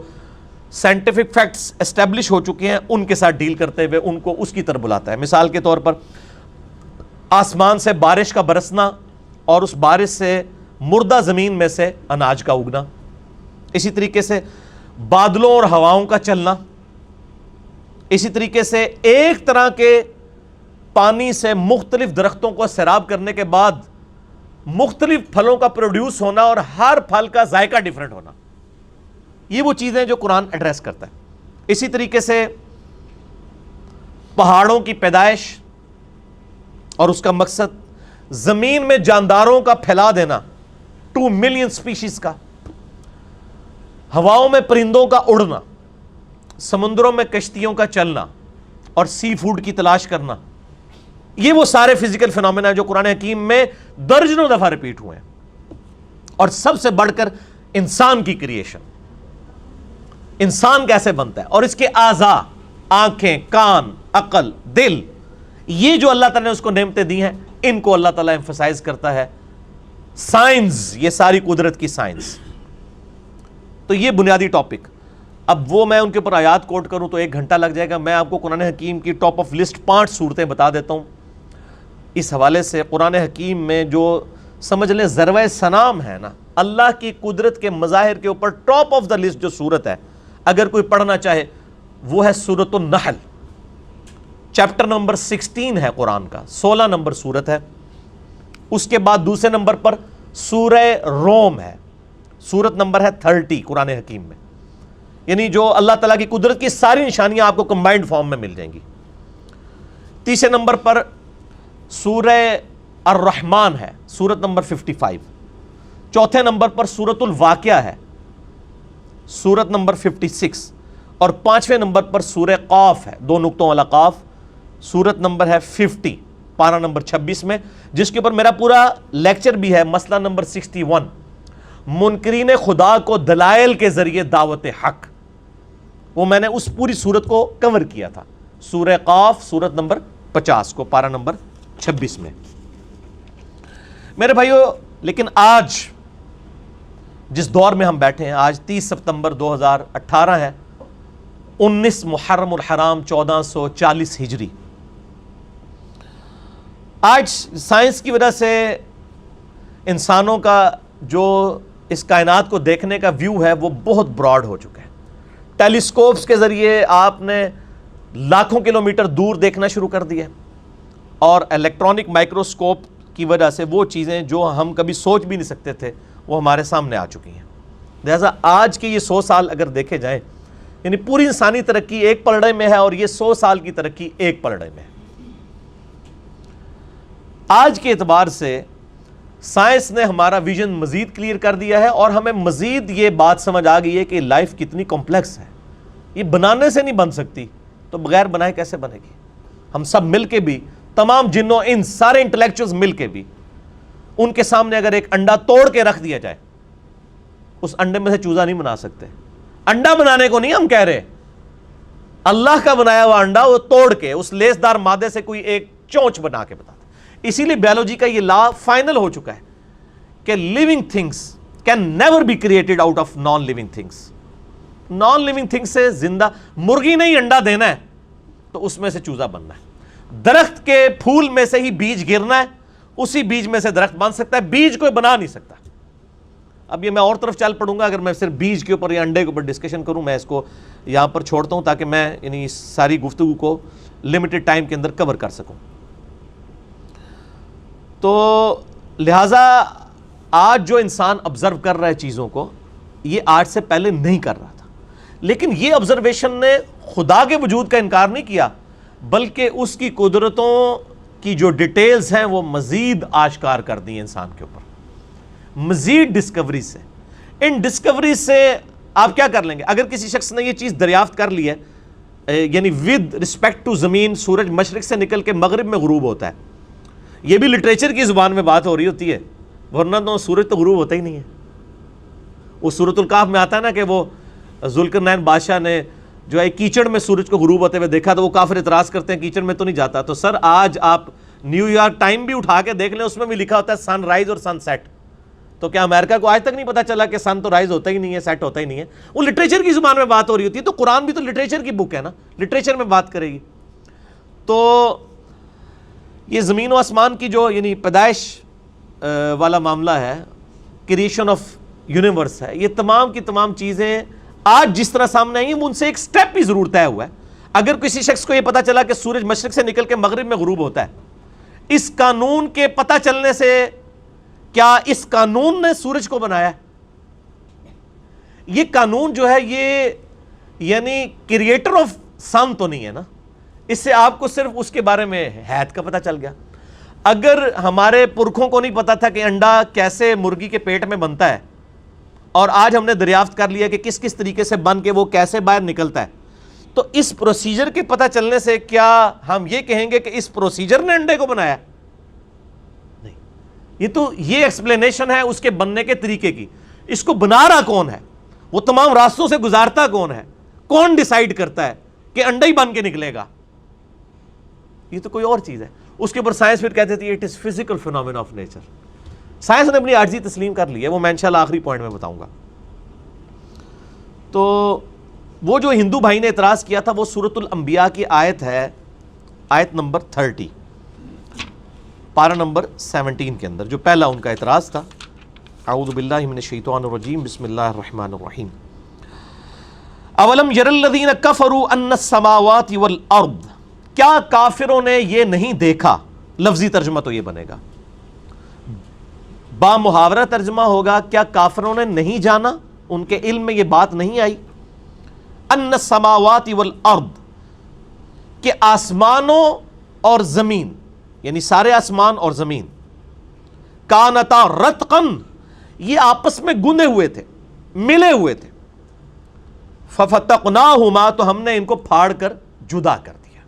سائنٹیفک فیکٹس اسٹیبلش ہو چکے ہیں, ان کے ساتھ ڈیل کرتے ہوئے ان کو اس کی طرف بلاتا ہے. مثال کے طور پر آسمان سے بارش کا برسنا اور اس بارش سے مردہ زمین میں سے اناج کا اگنا, اسی طریقے سے بادلوں اور ہواؤں کا چلنا, اسی طریقے سے ایک طرح کے پانی سے مختلف درختوں کو سیراب کرنے کے بعد مختلف پھلوں کا پروڈیوس ہونا اور ہر پھل کا ذائقہ ڈیفرنٹ ہونا. یہ وہ چیزیں جو قرآن ایڈریس کرتا ہے. اسی طریقے سے پہاڑوں کی پیدائش اور اس کا مقصد زمین میں جانداروں کا پھیلا دینا 2 ملین سپیشیز کا, ہواؤں میں پرندوں کا اڑنا, سمندروں میں کشتیوں کا چلنا اور سی فوڈ کی تلاش کرنا. یہ وہ سارے فزیکل فینومینا جو قرآن حکیم میں درجنوں دفعہ ریپیٹ ہوئے ہیں. اور سب سے بڑھ کر انسان کی کریشن, انسان کیسے بنتا ہے اور اس کے اعضاء, آنکھیں, کان, عقل, دل, یہ جو اللہ تعالیٰ نے اس کو نعمتیں دی ہیں, ان کو اللہ تعالیٰ ایمفسائز کرتا ہے. سائنس, یہ ساری قدرت کی سائنس. تو یہ بنیادی ٹاپک. اب وہ میں ان کے اوپر آیات کوٹ کروں تو 1 گھنٹہ لگ جائے گا. میں آپ کو قرآن حکیم کی ٹاپ آف لسٹ 5 صورتیں بتا دیتا ہوں. اس حوالے سے قرآن حکیم میں جو سمجھ لیں ذروۂ سنام ہے نا, اللہ کی قدرت کے مظاہر کے اوپر ٹاپ آف دا لسٹ جو صورت ہے, اگر کوئی پڑھنا چاہے, وہ ہے سورۃ النحل. چیپٹر نمبر 16 ہے قرآن کا, 16 نمبر صورت ہے. اس کے بعد دوسرے نمبر پر سورہ روم ہے, سورت نمبر ہے 30 قرآن حکیم میں. یعنی جو اللہ تعالیٰ کی قدرت کی ساری نشانیاں آپ کو کمبائنڈ فارم میں مل جائیں گی. تیسرے نمبر پر سورہ الرحمن ہے, سورت نمبر 55. چوتھے نمبر پر سورۃ الواقعہ ہے, سورت نمبر 56. اور 5ویں نمبر پر سورہ قاف ہے، 2 نقطوں والا قاف، سورت نمبر ہے 50، پارہ نمبر 26 میں، جس کے اوپر میرا پورا لیکچر بھی ہے، مسئلہ نمبر 61، منکرین خدا کو دلائل کے ذریعے دعوت حق، وہ میں نے اس پوری سورت کو کور کیا تھا، سورہ قاف سورت نمبر 50 کو پارہ نمبر 26 میں۔ میرے بھائیو، لیکن آج جس دور میں ہم بیٹھے ہیں، آج 30 ستمبر 2018 ہے، 19 محرم الحرام 1440 ہجری۔ آج سائنس کی وجہ سے انسانوں کا جو اس کائنات کو دیکھنے کا ویو ہے وہ بہت براڈ ہو چکا ہے۔ ٹیلیسکوپس کے ذریعے آپ نے لاکھوں کلومیٹر دور دیکھنا شروع کر دیا، اور الیکٹرانک مائکروسکوپ کی وجہ سے وہ چیزیں جو ہم کبھی سوچ بھی نہیں سکتے تھے وہ ہمارے سامنے آ چکی ہیں۔ لہذا آج کے یہ 100 سال اگر دیکھے جائیں، یعنی پوری انسانی ترقی ایک پلڑے میں ہے، اور یہ 100 سال کی ترقی ایک پلڑے میں ہے۔ آج کے اعتبار سے سائنس نے ہمارا ویژن مزید کلیئر کر دیا ہے، اور ہمیں مزید یہ بات سمجھ آ گئی ہے کہ لائف کتنی کمپلیکس ہے، یہ بنانے سے نہیں بن سکتی تو بغیر بنائے کیسے بنے گی۔ ہم سب مل کے بھی، تمام جنوں ان سارے انٹلیکچوئلز مل کے بھی، ان کے سامنے اگر ایک انڈا توڑ کے رکھ دیا جائے، اس انڈے میں سے چوزا نہیں بنا سکتے۔ انڈا بنانے کو نہیں ہم کہہ رہے، اللہ کا بنایا ہوا انڈا وہ توڑ کے اس لیسدار مادے سے کوئی ایک چونچ بنا کے بتا دے۔ اسی لیے بیولوجی کا یہ لا فائنل ہو چکا ہے کہ living things can never be created out of non living things. Non living thing سے زندہ مرغی نے ہی انڈا دینا ہے تو اس میں سے چوزا بننا ہے۔ درخت کے پھول میں سے ہی بیج گرنا ہے، اسی بیج میں سے درخت بن سکتا ہے، بیج کوئی بنا نہیں سکتا۔ اب یہ میں اور طرف چل پڑوں گا اگر میں صرف بیج کے اوپر یا انڈے کے اوپر ڈسکشن کروں۔ میں اس کو یہاں پر چھوڑتا ہوں تاکہ میں یعنی ساری گفتگو کو لمیٹڈ ٹائم کے اندر کور کر سکوں۔ تو لہٰذا آج جو انسان آبزرو کر رہا ہے چیزوں کو، یہ آج سے پہلے نہیں کر رہا تھا، لیکن یہ آبزرویشن نے خدا کے وجود کا انکار نہیں کیا، بلکہ اس کی قدرتوں کی جو ڈیٹیلز ہیں وہ مزید آشکار کر دی انسان کے اوپر، مزید ڈسکوری سے۔ ان ڈسکوری سے آپ کیا کر لیں گے؟ اگر کسی شخص نے یہ چیز دریافت کر لی ہے، یعنی ود رسپیکٹ ٹو زمین سورج مشرق سے نکل کے مغرب میں غروب ہوتا ہے، یہ بھی لٹریچر کی زبان میں بات ہو رہی ہوتی ہے، ورنہ تو سورج تو غروب ہوتا ہی نہیں ہے۔ وہ سورۃ الکہف میں آتا ہے نا کہ وہ ذوالقرنین بادشاہ نے جو ہے کیچڑ میں سورج کو غروب ہوتے ہوئے دیکھا تو وہ کافر اعتراض کرتے ہیں کیچڑ میں تو نہیں جاتا۔ تو سر آج آپ نیو یارک ٹائم بھی اٹھا کے دیکھ لیں، اس میں بھی لکھا ہوتا ہے سن رائز اور سن سیٹ۔ تو کیا امریکہ کو آج تک نہیں پتا چلا کہ سن تو رائز ہوتا ہی نہیں ہے، سیٹ ہوتا ہی نہیں ہے؟ وہ لٹریچر کی زبان میں بات ہو رہی ہوتی ہے، تو قرآن بھی تو لٹریچر کی بک ہے نا، لٹریچر میں بات کرے گی۔ تو یہ زمین و آسمان کی جو یعنی پیدائش والا معاملہ ہے، کریشن آف یونیورس ہے، یہ تمام کی تمام چیزیں آج جس طرح سامنے آئی ہیں ان سے ایک سٹیپ بھی ضرور طے ہوا ہے۔ اگر کسی شخص کو یہ پتا چلا کہ سورج مشرق سے نکل کے مغرب میں غروب ہوتا ہے، اس قانون کے پتہ چلنے سے کیا اس قانون نے سورج کو بنایا ہے؟ یہ قانون جو ہے یہ یعنی کریٹر آف سن تو نہیں ہے نا، اس سے آپ کو صرف اس کے بارے میں حیات کا پتہ چل گیا۔ اگر ہمارے پرکھوں کو نہیں پتا تھا کہ انڈا کیسے مرغی کے پیٹ میں بنتا ہے، اور آج ہم نے دریافت کر لیا کہ کس کس طریقے سے بن کے وہ کیسے باہر نکلتا ہے، تو اس پروسیجر کے پتہ چلنے سے کیا ہم یہ کہیں گے کہ اس پروسیجر نے انڈے کو بنایا؟ نہیں، یہ تو یہ ایکسپلینیشن ہے اس کے بننے کے طریقے کی۔ اس کو بنا رہا کون ہے؟ وہ تمام راستوں سے گزارتا کون ہے؟ کون ڈیسائیڈ کرتا ہے کہ انڈا ہی بن کے نکلے گا؟ یہ تو کوئی اور چیز ہے۔ اس کے اوپر سائنس پھر کہتے تھے it is physical phenomena of nature. Science نے اپنی عاجزی تسلیم کر لی ہے، وہ میں انشاءاللہ آخری پوائنٹ میں بتاؤں گا۔ تو وہ جو ہندو بھائی نے اعتراض کیا تھا وہ سورۃ الانبیاء کی آیت ہے، آیت نمبر 30، پارہ نمبر 17 کے اندر جو پہلا ان کا اعتراض تھا۔ اعوذ باللہ من الشیطان الرجیم، بسم اللہ الرحمن الرحیم۔ اولم یر الذین کفروا ان السماوات والارض، کیا کافروں نے یہ نہیں دیکھا؟ لفظی ترجمہ تو یہ بنے گا، با محاورہ ترجمہ ہوگا کیا کافروں نے نہیں جانا، ان کے علم میں یہ بات نہیں آئی؟ ان السماوات والارض، کہ آسمانوں اور زمین، یعنی سارے آسمان اور زمین، کانتا رتقن، یہ آپس میں گندے ہوئے تھے، ملے ہوئے تھے، ففتقناہما، تو ہم نے ان کو پھاڑ کر جدا کر دیا.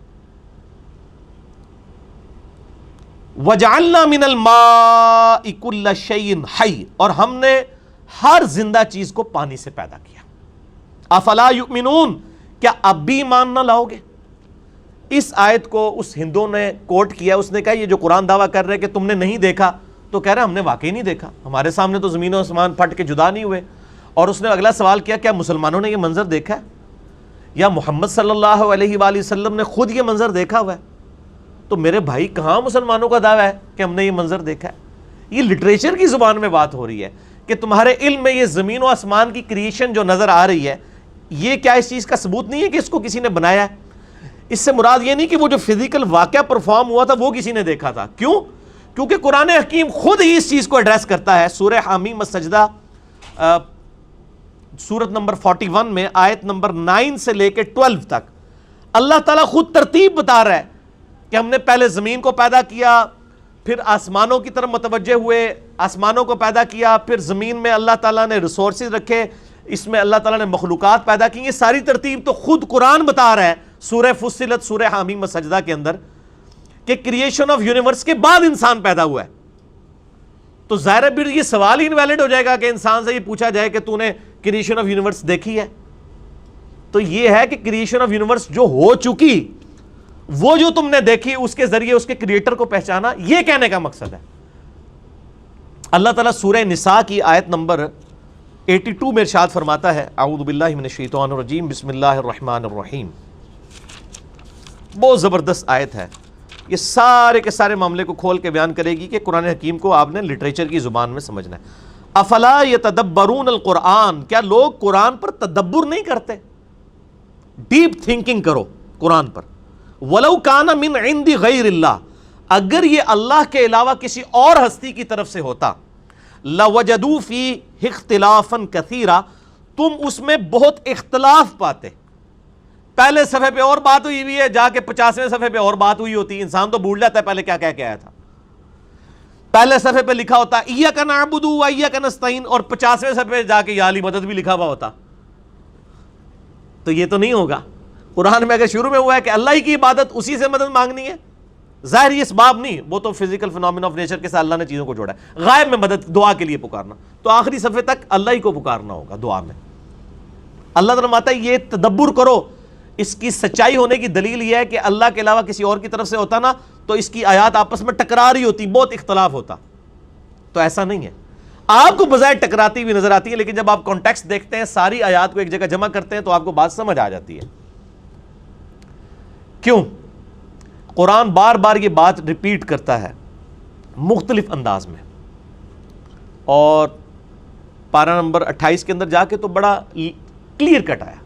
وجعلنا من الماء كل شيء حي، اور ہم نے ہر زندہ چیز کو پانی سے پیدا کیا. افلا یؤمنون، کیا اب بھی ایمان نہ لاؤ گے؟ اس آیت کو اس ہندو نے کوٹ کیا، اس نے کہا یہ جو قرآن دعویٰ کر رہے کہ تم نے نہیں دیکھا، تو کہہ رہا ہم نے واقعی نہیں دیکھا، ہمارے سامنے تو زمین و آسمان پھٹ کے جدا نہیں ہوئے. اور اس نے اگلا سوال کیا، کیا مسلمانوں نے یہ منظر دیکھا ہے؟ یا محمد صلی اللہ علیہ وآلہ وسلم نے خود یہ منظر دیکھا ہوا ہے؟ تو میرے بھائی کہاں مسلمانوں کا دعویٰ ہے کہ ہم نے یہ منظر دیکھا ہے؟ یہ لٹریچر کی زبان میں بات ہو رہی ہے کہ تمہارے علم میں یہ زمین و آسمان کی کریشن جو نظر آ رہی ہے، یہ کیا اس چیز کا ثبوت نہیں ہے کہ اس کو کسی نے بنایا ہے؟ اس سے مراد یہ نہیں کہ وہ جو فزیکل واقعہ پرفارم ہوا تھا وہ کسی نے دیکھا تھا. کیوں؟ کیونکہ قرآن حکیم خود ہی اس چیز کو ایڈریس کرتا ہے. سورہ حامیم السجدہ سورت نمبر 41 میں آیت نمبر 9 سے لے کے 12 تک اللہ تعالیٰ خود ترتیب بتا رہا ہے کہ ہم نے پہلے زمین کو پیدا کیا، پھر آسمانوں کی طرف متوجہ ہوئے، آسمانوں کو پیدا کیا، پھر زمین میں اللہ تعالیٰ نے ریسورسز رکھے، اس میں اللہ تعالیٰ نے مخلوقات پیدا کی. یہ ساری ترتیب تو خود قرآن بتا رہا ہے سورہ فصلت سورہ حامیم السجدہ کے اندر کہ کریشن آف یونیورس کے بعد انسان پیدا ہوا ہے. تو ظاہر ہے یہ سوال ہی انویلڈ ہو جائے گا کہ انسان سے یہ پوچھا جائے کہ تو نے کریشن آف یونیورس دیکھی ہے. تو یہ ہے کہ کریشن آف یونیورس جو ہو چکی، وہ جو تم نے دیکھی اس کے ذریعے اس کے کریٹر کو پہچانا، یہ کہنے کا مقصد ہے. اللہ تعالیٰ سورہ نساء کی آیت نمبر 82 میں ارشاد فرماتا ہے، اعوذ باللہ من الشیطان الرجیم، بسم اللہ الرحمن الرحیم. بہت زبردست آیت ہے، یہ سارے کے سارے معاملے کو کھول کے بیان کرے گی کہ قرآن حکیم کو آپ نے لٹریچر کی زبان میں سمجھنا ہے. افلا یتدبرون القرآن، کیا لوگ قرآن پر تدبر نہیں کرتے؟ ڈیپ تھنکنگ کرو قرآن پر. ولو کان من عند غیر اللہ، اگر یہ اللہ کے علاوہ کسی اور ہستی کی طرف سے ہوتا، لوجدوا فیہ اختلافا کثیرا، تم اس میں بہت اختلاف پاتے. پہلے صفحے پہ اور بات ہوئی ہوئی ہے، جا کے 50ویں صفحے پہ اور بات ہوئی ہوتی. انسان تو بھول جاتا ہے پہلے کیا کہہ کے آیا تھا. پہلے صفحے پہ لکھا ہوتا ایاک نعبد و ایاک نستعین، اور 50ویں صفحے پہ جا کے یا علی مدد بھی لکھا ہوا ہوتا. تو یہ تو نہیں ہوگا. قرآن میں اگر شروع میں ہوا ہے کہ اللہ ہی کی عبادت، اسی سے مدد مانگنی ہے، ظاہر یہ اسباب نہیں، وہ تو فزیکل فینومینا آف نیچر کے ساتھ اللہ نے چیزوں کو جوڑا ہے. غائب میں مدد، دعا کے لیے پکارنا، تو آخری صفحے تک اللہ ہی کو پکارنا ہوگا دعا میں. اللہ تعالیٰ فرماتا ہے یہ تدبر کرو. اس کی سچائی ہونے کی دلیل یہ ہے کہ اللہ کے علاوہ کسی اور کی طرف سے ہوتا نا تو اس کی آیات آپس میں ٹکرا رہی ہوتی، بہت اختلاف ہوتا. تو ایسا نہیں ہے. آپ کو بظاہر ٹکراتی بھی نظر آتی ہے، لیکن جب آپ کانٹیکسٹ دیکھتے ہیں، ساری آیات کو ایک جگہ جمع کرتے ہیں، تو آپ کو بات سمجھ آ جاتی ہے. کیوں؟ قرآن بار بار یہ بات ریپیٹ کرتا ہے مختلف انداز میں. اور پارہ نمبر 28 کے اندر جا کے تو بڑا کلیئر کٹ آیا،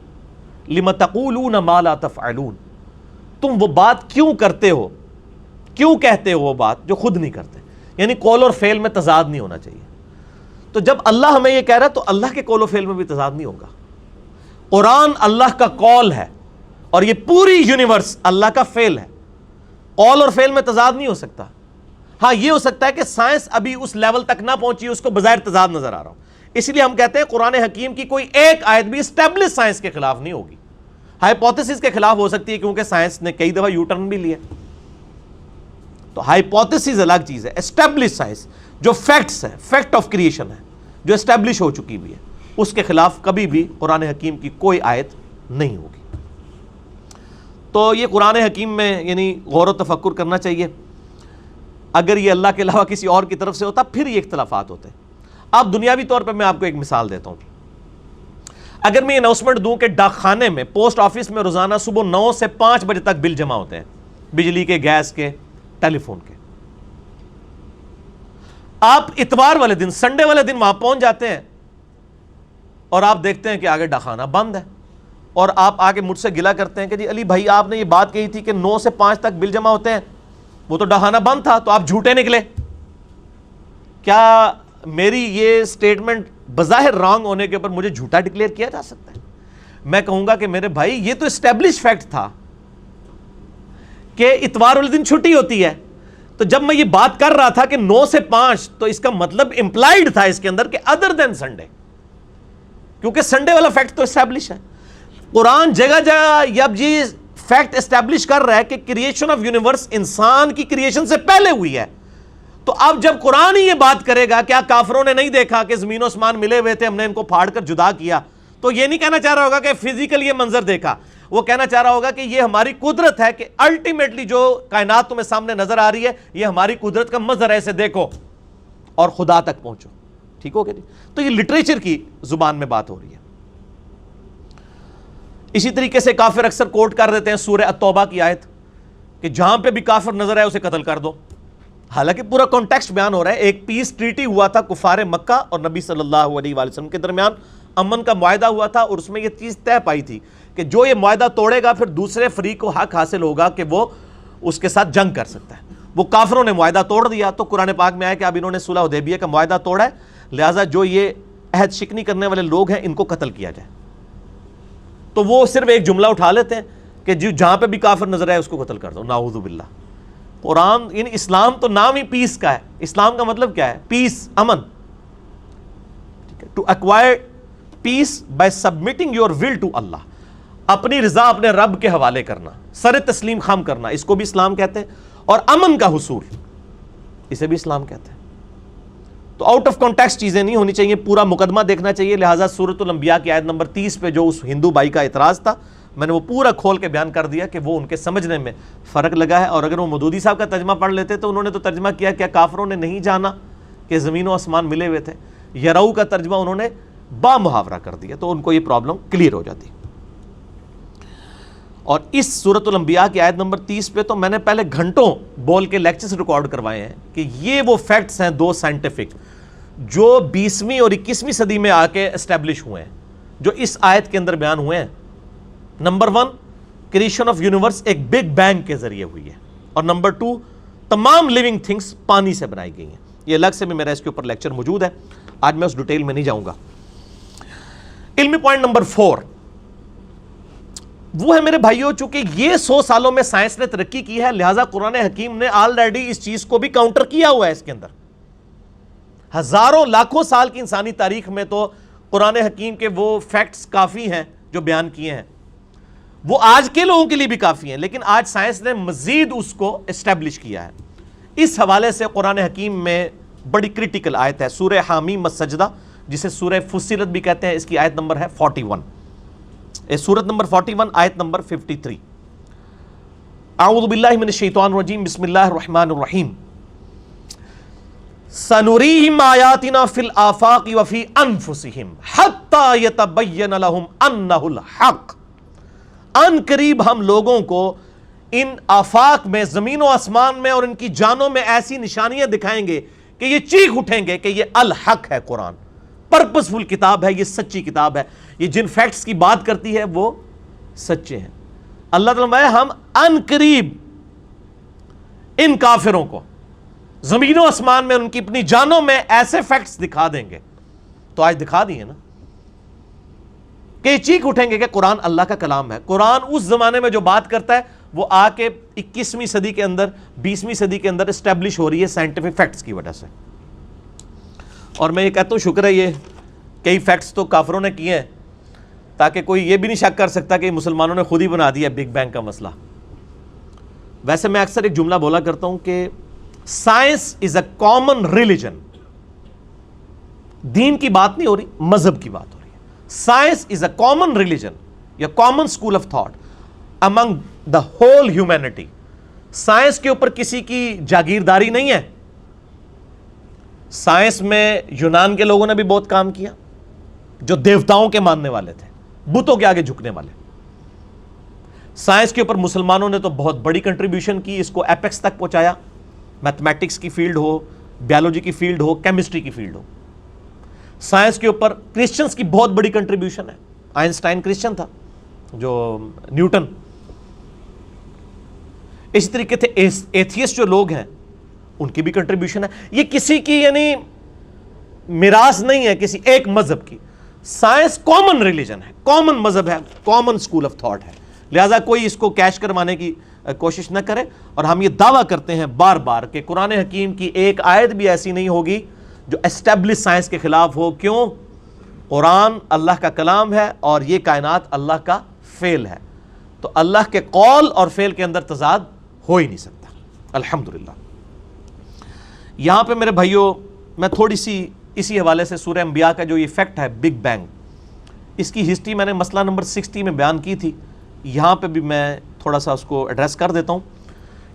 لِمَ تَقُولُونَ مَا لَا تَفْعَلُونَ، تم وہ بات کیوں کرتے ہو، کیوں کہتے ہو وہ بات جو خود نہیں کرتے. یعنی قول اور فعل میں تضاد نہیں ہونا چاہیے. تو جب اللہ ہمیں یہ کہہ رہا ہے تو اللہ کے قول و فعل میں بھی تضاد نہیں ہوگا. قرآن اللہ کا قول ہے اور یہ پوری یونیورس اللہ کا فعل ہے. قول اور فعل میں تضاد نہیں ہو سکتا. ہاں یہ ہو سکتا ہے کہ سائنس ابھی اس لیول تک نہ پہنچی، اس کو بظاہر تضاد نظر آ رہا ہو. اس لیے ہم کہتے ہیں قرآن حکیم کی کوئی ایک آیت بھی اسٹیبلش سائنس کے خلاف نہیں ہوگی. ہائپوتھیسس کے خلاف ہو سکتی ہے کیونکہ سائنس نے کئی دفعہ یو ٹرن بھی لیا. تو ہائپوتھیسس الگ چیز ہے. اسٹیبلش سائنس جو فیکٹس ہے، فیکٹ آف کریشن ہے، جو اسٹیبلش ہو چکی بھی ہے، اس کے خلاف کبھی بھی قرآن حکیم کی کوئی آیت نہیں ہوگی. تو یہ قرآن حکیم میں یعنی غور و تفکر کرنا چاہیے. اگر یہ اللہ کے علاوہ کسی اور کی طرف سے ہوتا پھر یہ اختلافات ہوتے. اب دنیاوی طور پہ میں آپ کو ایک مثال دیتا ہوں. اگر میں یہ اناؤنسمنٹ دوں کہ ڈاک خانے میں، پوسٹ آفس میں روزانہ صبح 9 سے 5 بجے تک بل جمع ہوتے ہیں، بجلی کے، گیس کے، ٹیلی فون کے. آپ اتوار والے دن، سنڈے والے دن وہاں پہنچ جاتے ہیں اور آپ دیکھتے ہیں کہ آگے ڈاک خانہ بند ہے. اور آپ آگے مجھ سے گلا کرتے ہیں کہ جی علی بھائی آپ نے یہ بات کہی تھی کہ 9 سے 5 تک بل جمع ہوتے ہیں، وہ تو ڈاک خانہ بند تھا، تو آپ جھوٹے نکلے. کیا میری یہ سٹیٹمنٹ بظاہر رانگ ہونے کے اوپر مجھے جھوٹا ڈکلیئر کیا جا سکتا ہے؟ میں کہوں گا کہ میرے بھائی یہ تو اسٹیبلش فیکٹ تھا کہ اتوار والے دن چھٹی ہوتی ہے. تو جب میں یہ بات کر رہا تھا کہ 9 سے 5 تو اس کا مطلب امپلائڈ تھا اس کے اندر کہ ادر دین سنڈے، کیونکہ سنڈے والا فیکٹ تو اسٹیبلش ہے. قرآن جگہ جگہ اب یہ فیکٹ اسٹیبلش کر رہا ہے کہ کریشن آف یونیورس انسان کی کریشن سے پہلے ہوئی ہے. تو اب جب قرآن ہی یہ بات کرے گا, کیا کافروں نے نہیں دیکھا کہ زمین و آسمان ملے ہوئے تھے, ہم نے ان کو پھاڑ کر جدا کیا؟ تو یہ نہیں کہنا چاہ رہا ہوگا کہ فزیکل یہ منظر دیکھا, وہ کہنا چاہ رہا ہوگا کہ یہ ہماری قدرت ہے, کہ الٹیمیٹلی جو کائنات تمہیں سامنے نظر آ رہی ہے یہ ہماری قدرت کا منظر ہے, اسے دیکھو اور خدا تک پہنچو. ٹھیک ہو گیا جی؟ تو یہ لٹریچر کی زبان میں بات ہو رہی ہے. اسی طریقے سے کافر اکثر کوٹ کر دیتے ہیں سورہ التوبہ کی آیت کہ جہاں پہ بھی کافر نظر آئے اسے قتل کر دو. حالانکہ پورا کانٹیکسٹ بیان ہو رہا ہے. ایک پیس ٹریٹی ہوا تھا کفار مکہ اور نبی صلی اللہ علیہ وآلہ وسلم کے درمیان, امن کا معاہدہ ہوا تھا, اور اس میں یہ چیز طے پائی تھی کہ جو یہ معاہدہ توڑے گا پھر دوسرے فریق کو حق حاصل ہوگا کہ وہ اس کے ساتھ جنگ کر سکتا ہے. وہ کافروں نے معاہدہ توڑ دیا, تو قرآن پاک میں آیا کہ اب انہوں نے صلح حدیبیہ کا معاہدہ توڑا ہے, لہٰذا جو یہ عہد شکنی کرنے والے لوگ ہیں ان کو قتل کیا جائے. تو وہ صرف ایک جملہ اٹھا لیتے ہیں کہ جہاں پہ بھی کافر نظر آئے اس کو قتل کر دو. نعوذ باللہ. قرآن یعنی اسلام تو نام ہی پیس کا ہے. اسلام کا مطلب کیا ہے؟ پیس, امن. To acquire peace by submitting your will to Allah, اپنی رضا اپنے رب کے حوالے کرنا, سر تسلیم خم کرنا, اس کو بھی اسلام کہتے ہیں. اور امن کا حصول, اسے بھی اسلام کہتے ہیں. تو آؤٹ آف کانٹیکسٹ چیزیں نہیں ہونی چاہیے, پورا مقدمہ دیکھنا چاہیے. لہٰذا سورۃ الانبیاء کی آیت نمبر 30 پہ جو اس ہندو بھائی کا اعتراض تھا, میں نے وہ پورا کھول کے بیان کر دیا کہ وہ ان کے سمجھنے میں فرق لگا ہے. اور اگر وہ مودودی صاحب کا ترجمہ پڑھ لیتے تو انہوں نے تو ترجمہ کیا کیا کافروں نے نہیں جانا کہ زمین و آسمان ملے ہوئے تھے. یرو کا ترجمہ انہوں نے با محاورہ کر دیا, تو ان کو یہ پرابلم کلیئر ہو جاتی. اور اس سورۃ الانبیاء کی آیت نمبر 30 پہ تو میں نے پہلے گھنٹوں بول کے لیکچرز ریکارڈ کروائے ہیں کہ یہ وہ فیکٹس ہیں دو سائنٹیفک جو 20ویں اور 21ویں صدی میں آ کے اسٹیبلش ہوئے ہیں, جو اس آیت کے اندر بیان ہوئے ہیں. نمبر 1, کریشن آف یونیورس ایک بگ بینگ کے ذریعے ہوئی ہے. اور نمبر 2, تمام لیونگ تھنگس پانی سے بنائی گئی ہیں. یہ الگ سے بھی میرا اس کے اوپر لیکچر موجود ہے, آج میں اس ڈیٹیل میں نہیں جاؤں گا. علمی پوائنٹ نمبر 4 وہ ہے میرے بھائیوں, چونکہ یہ 100 سالوں میں سائنس نے ترقی کی ہے, لہٰذا قرآن حکیم نے آلریڈی اس چیز کو بھی کاؤنٹر کیا ہوا ہے. اس کے اندر ہزاروں لاکھوں سال کی انسانی تاریخ میں تو قرآن حکیم کے وہ فیکٹس کافی ہیں جو بیان کیے ہیں, وہ آج کے لوگوں کے لیے بھی کافی ہیں, لیکن آج سائنس نے مزید اس کو اسٹیبلش کیا ہے. اس حوالے سے قرآن حکیم میں بڑی کریٹیکل آیت ہے سورہ حامیم السجدہ, جسے سورہ فصلت بھی کہتے ہیں. اس کی آیت نمبر ہے 41, سورت نمبر 41 آیت نمبر 53. اعوذ باللہ من الشیطان الرجیم, بسم اللہ الرحمن الرحیم. سنریہم آیاتنا فی الآفاق وفی انفسہم حتی یتبین لہم انہ الحق. ان قریب ہم لوگوں کو ان آفاق میں, زمین و آسمان میں اور ان کی جانوں میں ایسی نشانیاں دکھائیں گے کہ یہ چیخ اٹھیں گے کہ یہ الحق ہے. قرآن پرپسفل کتاب ہے, یہ سچی کتاب ہے, یہ جن فیکٹس کی بات کرتی ہے وہ سچے ہیں. اللہ تعالیٰ ہم ان قریب ان کافروں کو زمین و آسمان میں ان کی اپنی جانوں میں ایسے فیکٹس دکھا دیں گے. تو آج دکھا دیے نا کہ یہ چیخ اٹھیں گے کہ قرآن اللہ کا کلام ہے. قرآن اس زمانے میں جو بات کرتا ہے وہ آ کے 21ویں صدی کے اندر 20ویں صدی کے اندر اسٹیبلش ہو رہی ہے سائنٹیفک فیکٹس کی وجہ سے. اور میں یہ کہتا ہوں شکر ہے یہ کئی فیکٹس تو کافروں نے کیے ہیں تاکہ کوئی یہ بھی نہیں شک کر سکتا کہ مسلمانوں نے خود ہی بنا دیا بگ بینگ کا مسئلہ. ویسے میں اکثر ایک جملہ بولا کرتا ہوں کہ science is a common religion. دین کی بات نہیں ہو رہی, مذہب کی بات ہو رہی ہے. Science is a common religion یا common school of thought among the whole humanity. Science کے اوپر کسی کی جاگیرداری نہیں ہے. سائنس میں یونان کے لوگوں نے بھی بہت کام کیا جو دیوتاؤں کے ماننے والے تھے, بتوں کے آگے جھکنے والے. سائنس کے اوپر مسلمانوں نے تو بہت بڑی کنٹریبیوشن کی, اس کو ایپیکس تک پہنچایا. میتھمیٹکس کی فیلڈ ہو, بیولوجی کی فیلڈ ہو, کیمسٹری کی فیلڈ ہو. سائنس کے اوپر کرسچنس کی بہت بڑی کنٹریبیوشن ہے. آئنسٹائن کرسچن تھا, جو نیوٹن. اسی طریقے سے ایتھیسٹ جو لوگ ہیں ان کی بھی کنٹریبیوشن ہے. یہ کسی کی یعنی میراث نہیں ہے کسی ایک مذہب کی. سائنس کامن ریلیجن ہے, کامن مذہب ہے, کامن اسکول آف تھاٹ ہے. لہٰذا کوئی اس کو کیش کروانے کی کوشش نہ کرے. اور ہم یہ دعویٰ کرتے ہیں بار بار کہ قرآن حکیم کی ایک آیت بھی ایسی نہیں ہوگی جو اسٹیبلش سائنس کے خلاف ہو. کیوں؟ قرآن اللہ کا کلام ہے اور یہ کائنات اللہ کا فعل ہے. تو اللہ کے قول اور فعل کے اندر تضاد ہو ہی نہیں سکتا. الحمدللہ. یہاں پہ میرے بھائیوں میں تھوڑی سی اسی حوالے سے سورہ انبیاء کا جو یہ فیکٹ ہے بگ بینگ، اس کی ہسٹری میں نے مسئلہ نمبر 60 میں بیان کی تھی. یہاں پہ بھی میں تھوڑا سا اس کو ایڈریس کر دیتا ہوں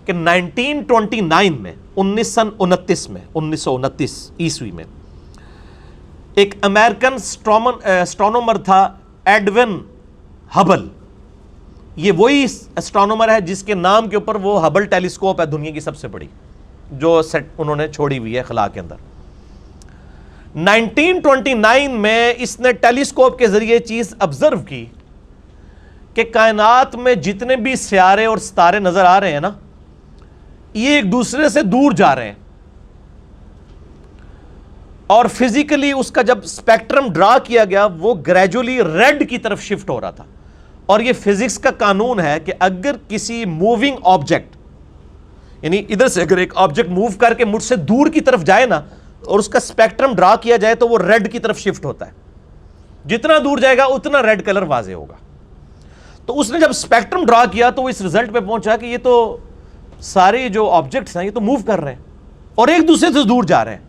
کہ 1929 میں 1929 عیسوی میں ایک امریکن اسٹرونومر تھا ایڈون ہبل. یہ وہی اسٹرونومر ہے جس کے نام کے اوپر وہ ہبل ٹیلیسکوپ ہے دنیا کی سب سے بڑی، جو سیٹ انہوں نے چھوڑی ہوئی ہے خلا کے اندر. 1929 میں اس نے ٹیلیسکوپ کے ذریعے چیز آبزرو کی کہ کائنات میں جتنے بھی سیارے اور ستارے نظر آ رہے ہیں نا، یہ ایک دوسرے سے دور جا رہے ہیں. اور فزیکلی اس کا جب اسپیکٹرم ڈرا کیا گیا وہ گریجولی ریڈ کی طرف شفٹ ہو رہا تھا. اور یہ فزکس کا قانون ہے کہ اگر کسی موونگ آبجیکٹ، یعنی ادھر سے اگر ایک آبجیکٹ موو کر کے مجھ سے دور کی طرف جائے نا اور اس کا اسپیکٹرم ڈرا کیا جائے تو وہ ریڈ کی طرف شفٹ ہوتا ہے. جتنا دور جائے گا اتنا ریڈ کلر واضح ہوگا. تو اس نے جب اسپیکٹرم ڈرا کیا تو وہ اس ریزلٹ پہ پہنچا کہ یہ تو سارے جو آبجیکٹس ہیں یہ تو موو کر رہے ہیں اور ایک دوسرے سے دور جا رہے ہیں.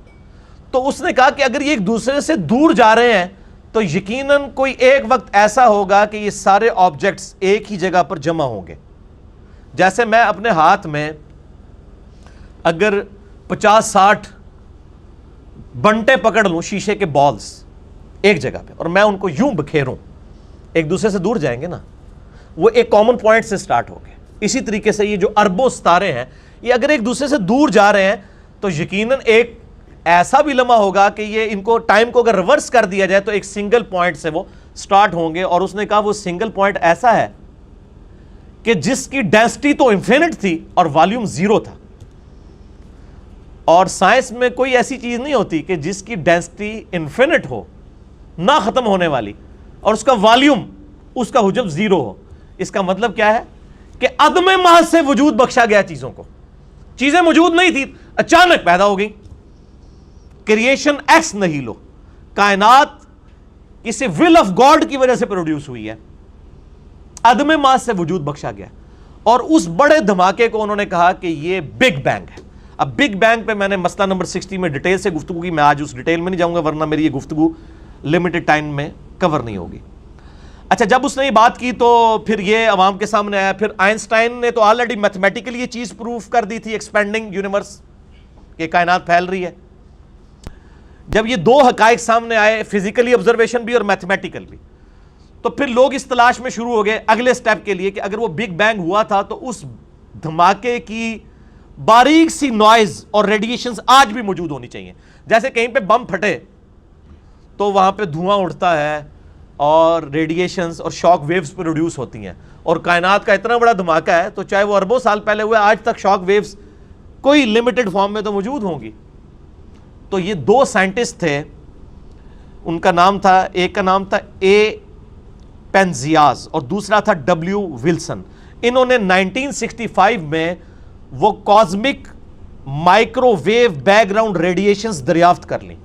تو اس نے کہا کہ اگر یہ ایک دوسرے سے دور جا رہے ہیں تو یقیناً کوئی ایک وقت ایسا ہوگا کہ یہ سارے آبجیکٹس ایک ہی جگہ پر جمع ہوں گے. جیسے میں اپنے ہاتھ میں اگر 50-60 بنٹے پکڑ لوں شیشے کے بالز ایک جگہ پہ اور میں ان کو یوں بکھیروں، ایک دوسرے سے دور جائیں گے نا، وہ ایک کامن پوائنٹ سے سٹارٹ ہو گئے. اسی طریقے سے یہ جو اربوں ستارے ہیں یہ اگر ایک دوسرے سے دور جا رہے ہیں تو یقیناً ایک ایسا بھی لمحہ ہوگا کہ یہ ان کو ٹائم کو اگر ریورس کر دیا جائے تو ایک سنگل پوائنٹ سے وہ سٹارٹ ہوں گے. اور اس نے کہا وہ سنگل پوائنٹ ایسا ہے کہ جس کی ڈینسٹی تو انفینٹ تھی اور والیوم 0 تھا. اور سائنس میں کوئی ایسی چیز نہیں ہوتی کہ جس کی ڈینسٹی انفینٹ ہو، نہ ختم ہونے والی، اور اس کا والیوم، اس کا حجم 0 ہو. اس کا مطلب کیا ہے کہ عدم محض سے وجود بخشا گیا چیزوں کو. چیزیں موجود نہیں تھی، اچانک پیدا ہو گئی. کریشن ایکس نہیلو، کائنات کسی ول آف گاڈ کی وجہ سے پروڈیوس ہوئی ہے، عدم محض سے وجود بخشا گیا. اور اس بڑے دھماکے کو انہوں نے کہا کہ یہ بگ بینگ ہے. اب بگ بینگ پہ میں نے مسئلہ نمبر 60 میں ڈیٹیل سے گفتگو کی. میں آج اس ڈیٹیل میں نہیں جاؤں گا ورنہ میری یہ گفتگو لمیٹڈ ٹائم میں کور نہیں ہوگی. اچھا، جب اس نے یہ بات کی تو پھر یہ عوام کے سامنے آیا. پھر آئنسٹائن نے تو آلریڈی میتھمیٹیکلی یہ چیز پروف کر دی تھی، ایکسپینڈنگ یونیورس، کہ کائنات پھیل رہی ہے. جب یہ دو حقائق سامنے آئے، فزیکلی آبزرویشن بھی اور میتھمیٹیکل بھی، تو پھر لوگ اس تلاش میں شروع ہو گئے اگلے سٹیپ کے لیے کہ اگر وہ بگ بینگ ہوا تھا تو اس دھماکے کی باریک سی نوائز اور ریڈیشنز آج بھی موجود ہونی چاہیے. جیسے کہیں پہ بم پھٹے تو وہاں پہ دھواں اٹھتا ہے اور ریڈیشنز اور شاک ویوز پروڈیوس ہوتی ہیں. اور کائنات کا اتنا بڑا دھماکہ ہے تو چاہے وہ اربوں سال پہلے ہوئے، آج تک شاک ویوز کوئی لمیٹڈ فارم میں تو موجود ہوں گی. تو یہ دو سائنٹسٹ تھے، ان کا نام تھا، ایک کا نام تھا اے پینزیاز اور دوسرا تھا ڈبلیو ولسن. انہوں نے 1965 میں وہ cosmic microwave background radiations دریافت کر لیں.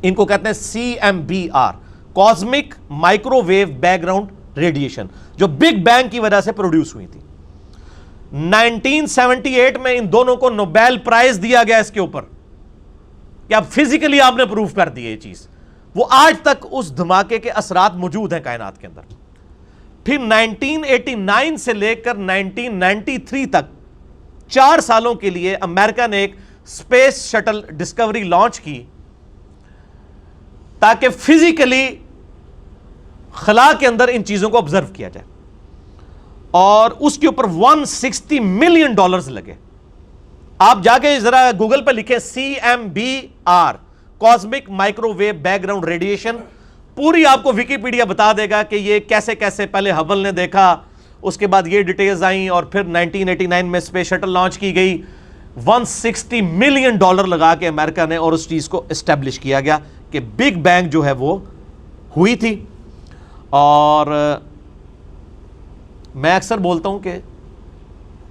ان کو کہتے ہیں CMBR، cosmic microwave background radiation, جو بگ بینگ کی وجہ سے پروڈیوس ہوئی تھی. 1978 میں ان دونوں کو نوبیل پرائز دیا گیا اس کے اوپر کہ اب فزیکلی آپ نے پروف کر دی یہ چیز. وہ آج تک اس دھماکے کے اثرات موجود ہیں کائنات کے اندر. پھر 1989 سے لے کر 1993 تک 4 سالوں کے لیے امریکہ نے ایک اسپیس شٹل ڈسکوری لانچ کی تاکہ فزیکلی خلا کے اندر ان چیزوں کو آبزرو کیا جائے. اور اس کے اوپر $160 ملین لگے. آپ جا کے ذرا گوگل پہ لکھیں CMBR، cosmic microwave background radiation. پوری آپ کو ویکیپیڈیا بتا دے گا کہ یہ کیسے کیسے پہلے ہبل نے دیکھا، اس کے بعد یہ ڈیٹیلز آئیں اور پھر 1989 میں اسپیس شٹل لانچ کی گئی. $160 ملین لگا کے امریکہ نے، اور اس چیز کو اسٹیبلش کیا گیا کہ بگ بینگ جو ہے وہ ہوئی تھی. اور میں اکثر بولتا ہوں کہ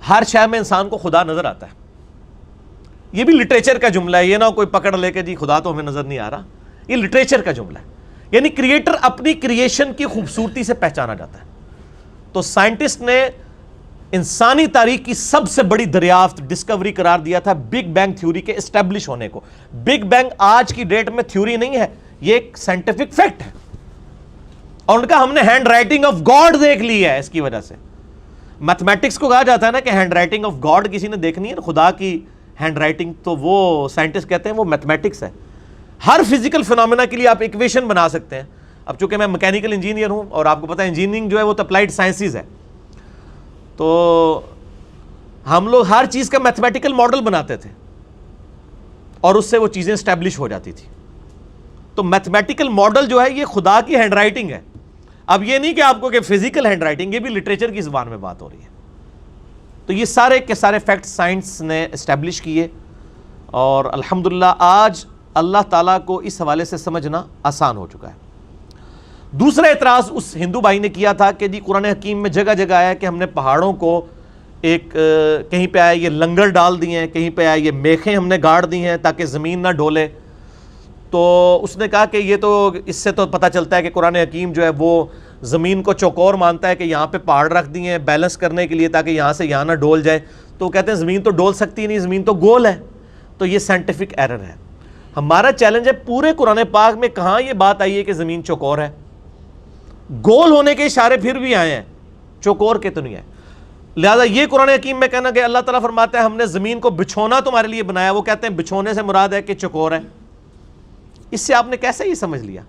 ہر شے میں انسان کو خدا نظر آتا ہے. یہ بھی لٹریچر کا جملہ ہے، یہ نہ کوئی پکڑ لے کے جی خدا تو ہمیں نظر نہیں آ رہا. یہ لٹریچر کا جملہ ہے، یعنی کریٹر اپنی کریشن کی خوبصورتی سے پہچانا جاتا ہے. تو سائنٹسٹ نے انسانی تاریخ کی سب سے بڑی دریافت ڈسکوری قرار دیا تھا بگ بینگ تھیوری کے اسٹیبلش ہونے کو. بگ بینگ آج کی ڈیٹ میں تھیوری نہیں ہے, یہ ایک سائنٹیفک فیکٹ ہے, اور ان کا ہم نے ہینڈ رائٹنگ آف گاڈ دیکھ لی ہے. اس کی وجہ سے میتھمیٹکس کو کہا جاتا ہے نا کہ ہینڈ رائٹنگ آف گاڈ کسی نے دیکھنی ہے نا, خدا کی ہینڈ رائٹنگ, تو وہ سائنٹسٹ کہتے ہیں وہ میتھمیٹکس ہے. ہر فزیکل فینومینا کے لیے آپ ایکویشن بنا سکتے ہیں. اب چونکہ میں میکینیکل انجینئر ہوں اور آپ کو پتا ہے انجینئرنگ جو ہے وہ اپلائیڈ سائنسز ہے, تو ہم لوگ ہر چیز کا میتھمیٹیکل ماڈل بناتے تھے اور اس سے وہ چیزیں اسٹیبلش ہو جاتی تھی. تو میتھمیٹیکل ماڈل جو ہے یہ خدا کی ہینڈ رائٹنگ ہے. اب یہ نہیں کہ آپ کو کہ فزیکل ہینڈ رائٹنگ, یہ بھی لٹریچر کی زبان میں بات ہو رہی ہے. تو یہ سارے کے سارے فیکٹ سائنس نے اسٹیبلش کیے, اور الحمدللہ آج اللہ تعالیٰ کو اس حوالے سے سمجھنا آسان ہو چکا ہے. دوسرا اعتراض اس ہندو بھائی نے کیا تھا کہ جی قرآن حکیم میں جگہ جگہ آیا کہ ہم نے پہاڑوں کو ایک کہیں پہ آیا یہ لنگر ڈال دیے ہیں, کہیں پہ آیا یہ میخیں ہم نے گاڑ دی ہیں تاکہ زمین نہ ڈولے. تو اس نے کہا کہ یہ تو اس سے تو پتہ چلتا ہے کہ قرآن حکیم جو ہے وہ زمین کو چوکور مانتا ہے کہ یہاں پہ پہاڑ رکھ دیے ہیں بیلنس کرنے کے لیے تاکہ یہاں سے یہاں نہ ڈول جائے. تو کہتے ہیں زمین تو ڈول سکتی نہیں, زمین تو گول ہے. تو یہ سائنٹیفک ایرر ہے. ہمارا چیلنج ہے پورے قرآن پاک میں کہاں یہ بات آئی ہے کہ زمین چوکور ہے. گول ہونے کے اشارے پھر بھی آئے ہیں, چوکور کے تو نہیں آئے. لہذا یہ قرآن حکیم میں کہنا کہ اللہ تعالیٰ فرماتا ہے ہم نے زمین کو بچھونا تمہارے لیے بنایا, وہ کہتے ہیں بچھونے سے مراد ہے کہ چوکور ہے. اس سے آپ نے کیسے یہ سمجھ لیا؟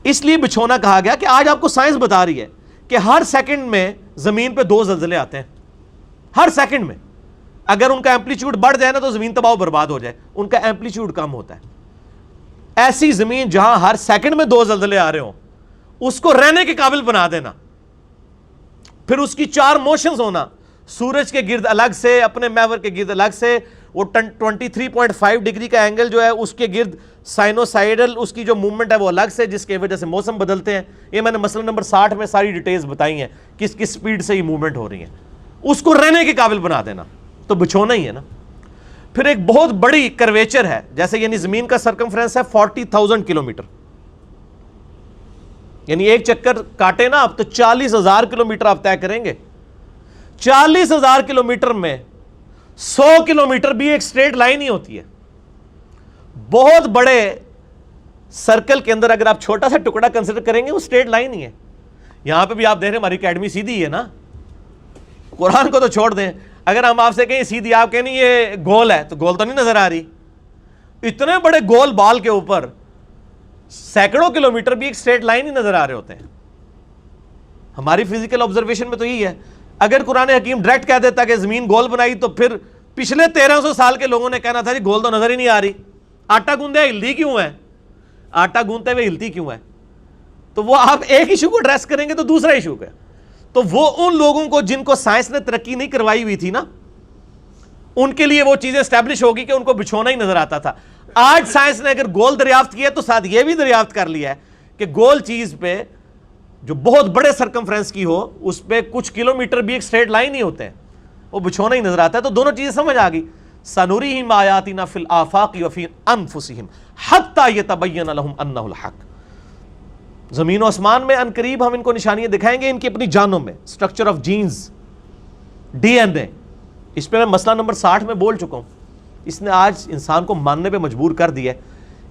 اس لیے بچھونا کہا گیا کہ آج آپ کو سائنس بتا رہی ہے کہ ہر سیکنڈ میں زمین پہ 2 زلزلے آتے ہیں. ہر سیکنڈ میں اگر ان کا ایمپلیٹیوڈ بڑھ جائے نا تو زمین تباہ و برباد ہو جائے, ان کا ایمپلیٹیوڈ کم ہوتا ہے. ایسی زمین جہاں ہر سیکنڈ میں 2 زلزلے آ رہے ہوں اس کو رہنے کے قابل بنا دینا, پھر اس کی 4 موشنز ہونا, سورج کے گرد الگ سے, اپنے محور کے گرد الگ سے, وہ 23.5 ڈگری کا اینگل جو ہے اس کے گرد سائنوسائیڈل اس کی جو موومنٹ ہے وہ الگ سے, جس کی وجہ سے موسم بدلتے ہیں. یہ میں نے مسئلہ نمبر 60 میں ساری ڈیٹیلز بتائی ہیں کس کس سپیڈ سے یہ موومنٹ ہو رہی ہیں. اس کو رہنے کے قابل بنا دینا تو بچھونا ہی ہے نا. پھر ایک بہت بڑی کرویچر ہے, جیسے یعنی زمین کا سرکمفرنس ہے 40,000 کلومیٹر, یعنی ایک چکر کاٹے نا آپ تو 40,000 کلومیٹر آپ طے کریں گے. 40,000 کلومیٹر میں 100 کلومیٹر بھی ایک سٹریٹ لائن ہی ہوتی ہے. بہت بڑے سرکل کے اندر اگر آپ چھوٹا سا ٹکڑا کنسیڈر کریں گے وہ سٹریٹ لائن ہی ہے. یہاں پہ بھی آپ دیکھ رہے ہیں ہماری اکیڈمی سیدھی ہے نا, قرآن کو تو چھوڑ دیں, اگر ہم آپ سے کہیں سیدھی, آپ کہیں یہ گول ہے تو گول تو نہیں نظر آ رہی. اتنے بڑے گول بال کے اوپر سینکڑوں کلومیٹر بھی ایک سٹریٹ لائن ہی نظر آ رہے ہوتے ہیں. ہماری فزیکل آبزرویشن میں تو یہی ہے. اگر قرآن حکیم ڈائریکٹ کہہ دیتا کہ زمین گول بنائی تو پھر پچھلے 1300 سال کے لوگوں نے کہنا تھا جی گول تو نظر ہی نہیں آ رہی, آٹا گوندے ہلتی کیوں ہے, آٹا گوندتے ہوئے ہلتی کیوں ہے. تو وہ آپ ایک ایشو کو ایڈریس کریں گے تو دوسرا ایشو کا. تو وہ ان لوگوں کو جن کو سائنس نے ترقی نہیں کروائی ہوئی تھی نا, ان کے لیے وہ چیزیں اسٹیبلش ہوگی کہ ان کو بچھونا ہی نظر آتا تھا. آج سائنس نے اگر گول دریافت کیا تو ساتھ یہ بھی دریافت کر لیا ہے کہ گول چیز پہ جو بہت بڑے سرکمفرنس کی ہو اس پہ کچھ کلومیٹر بھی ایک سٹریٹ لائن ہی ہوتے ہیں, وہ بچھونا ہی نظر آتا ہے. تو دونوں چیزیں سمجھ آ گئی. سنوریہم آیاتنا فی الآفاق وفی انفسہم حتی یتبین لہم انہ الحق. زمین و آسمان میں ان قریب ہم ان کو نشانیاں دکھائیں گے ان کی اپنی جانوں میں. Structure of genes, D N A, اس پہ میں مسئلہ نمبر 60 میں بول چکا ہوں. اس نے آج انسان کو ماننے پہ مجبور کر دیا ہے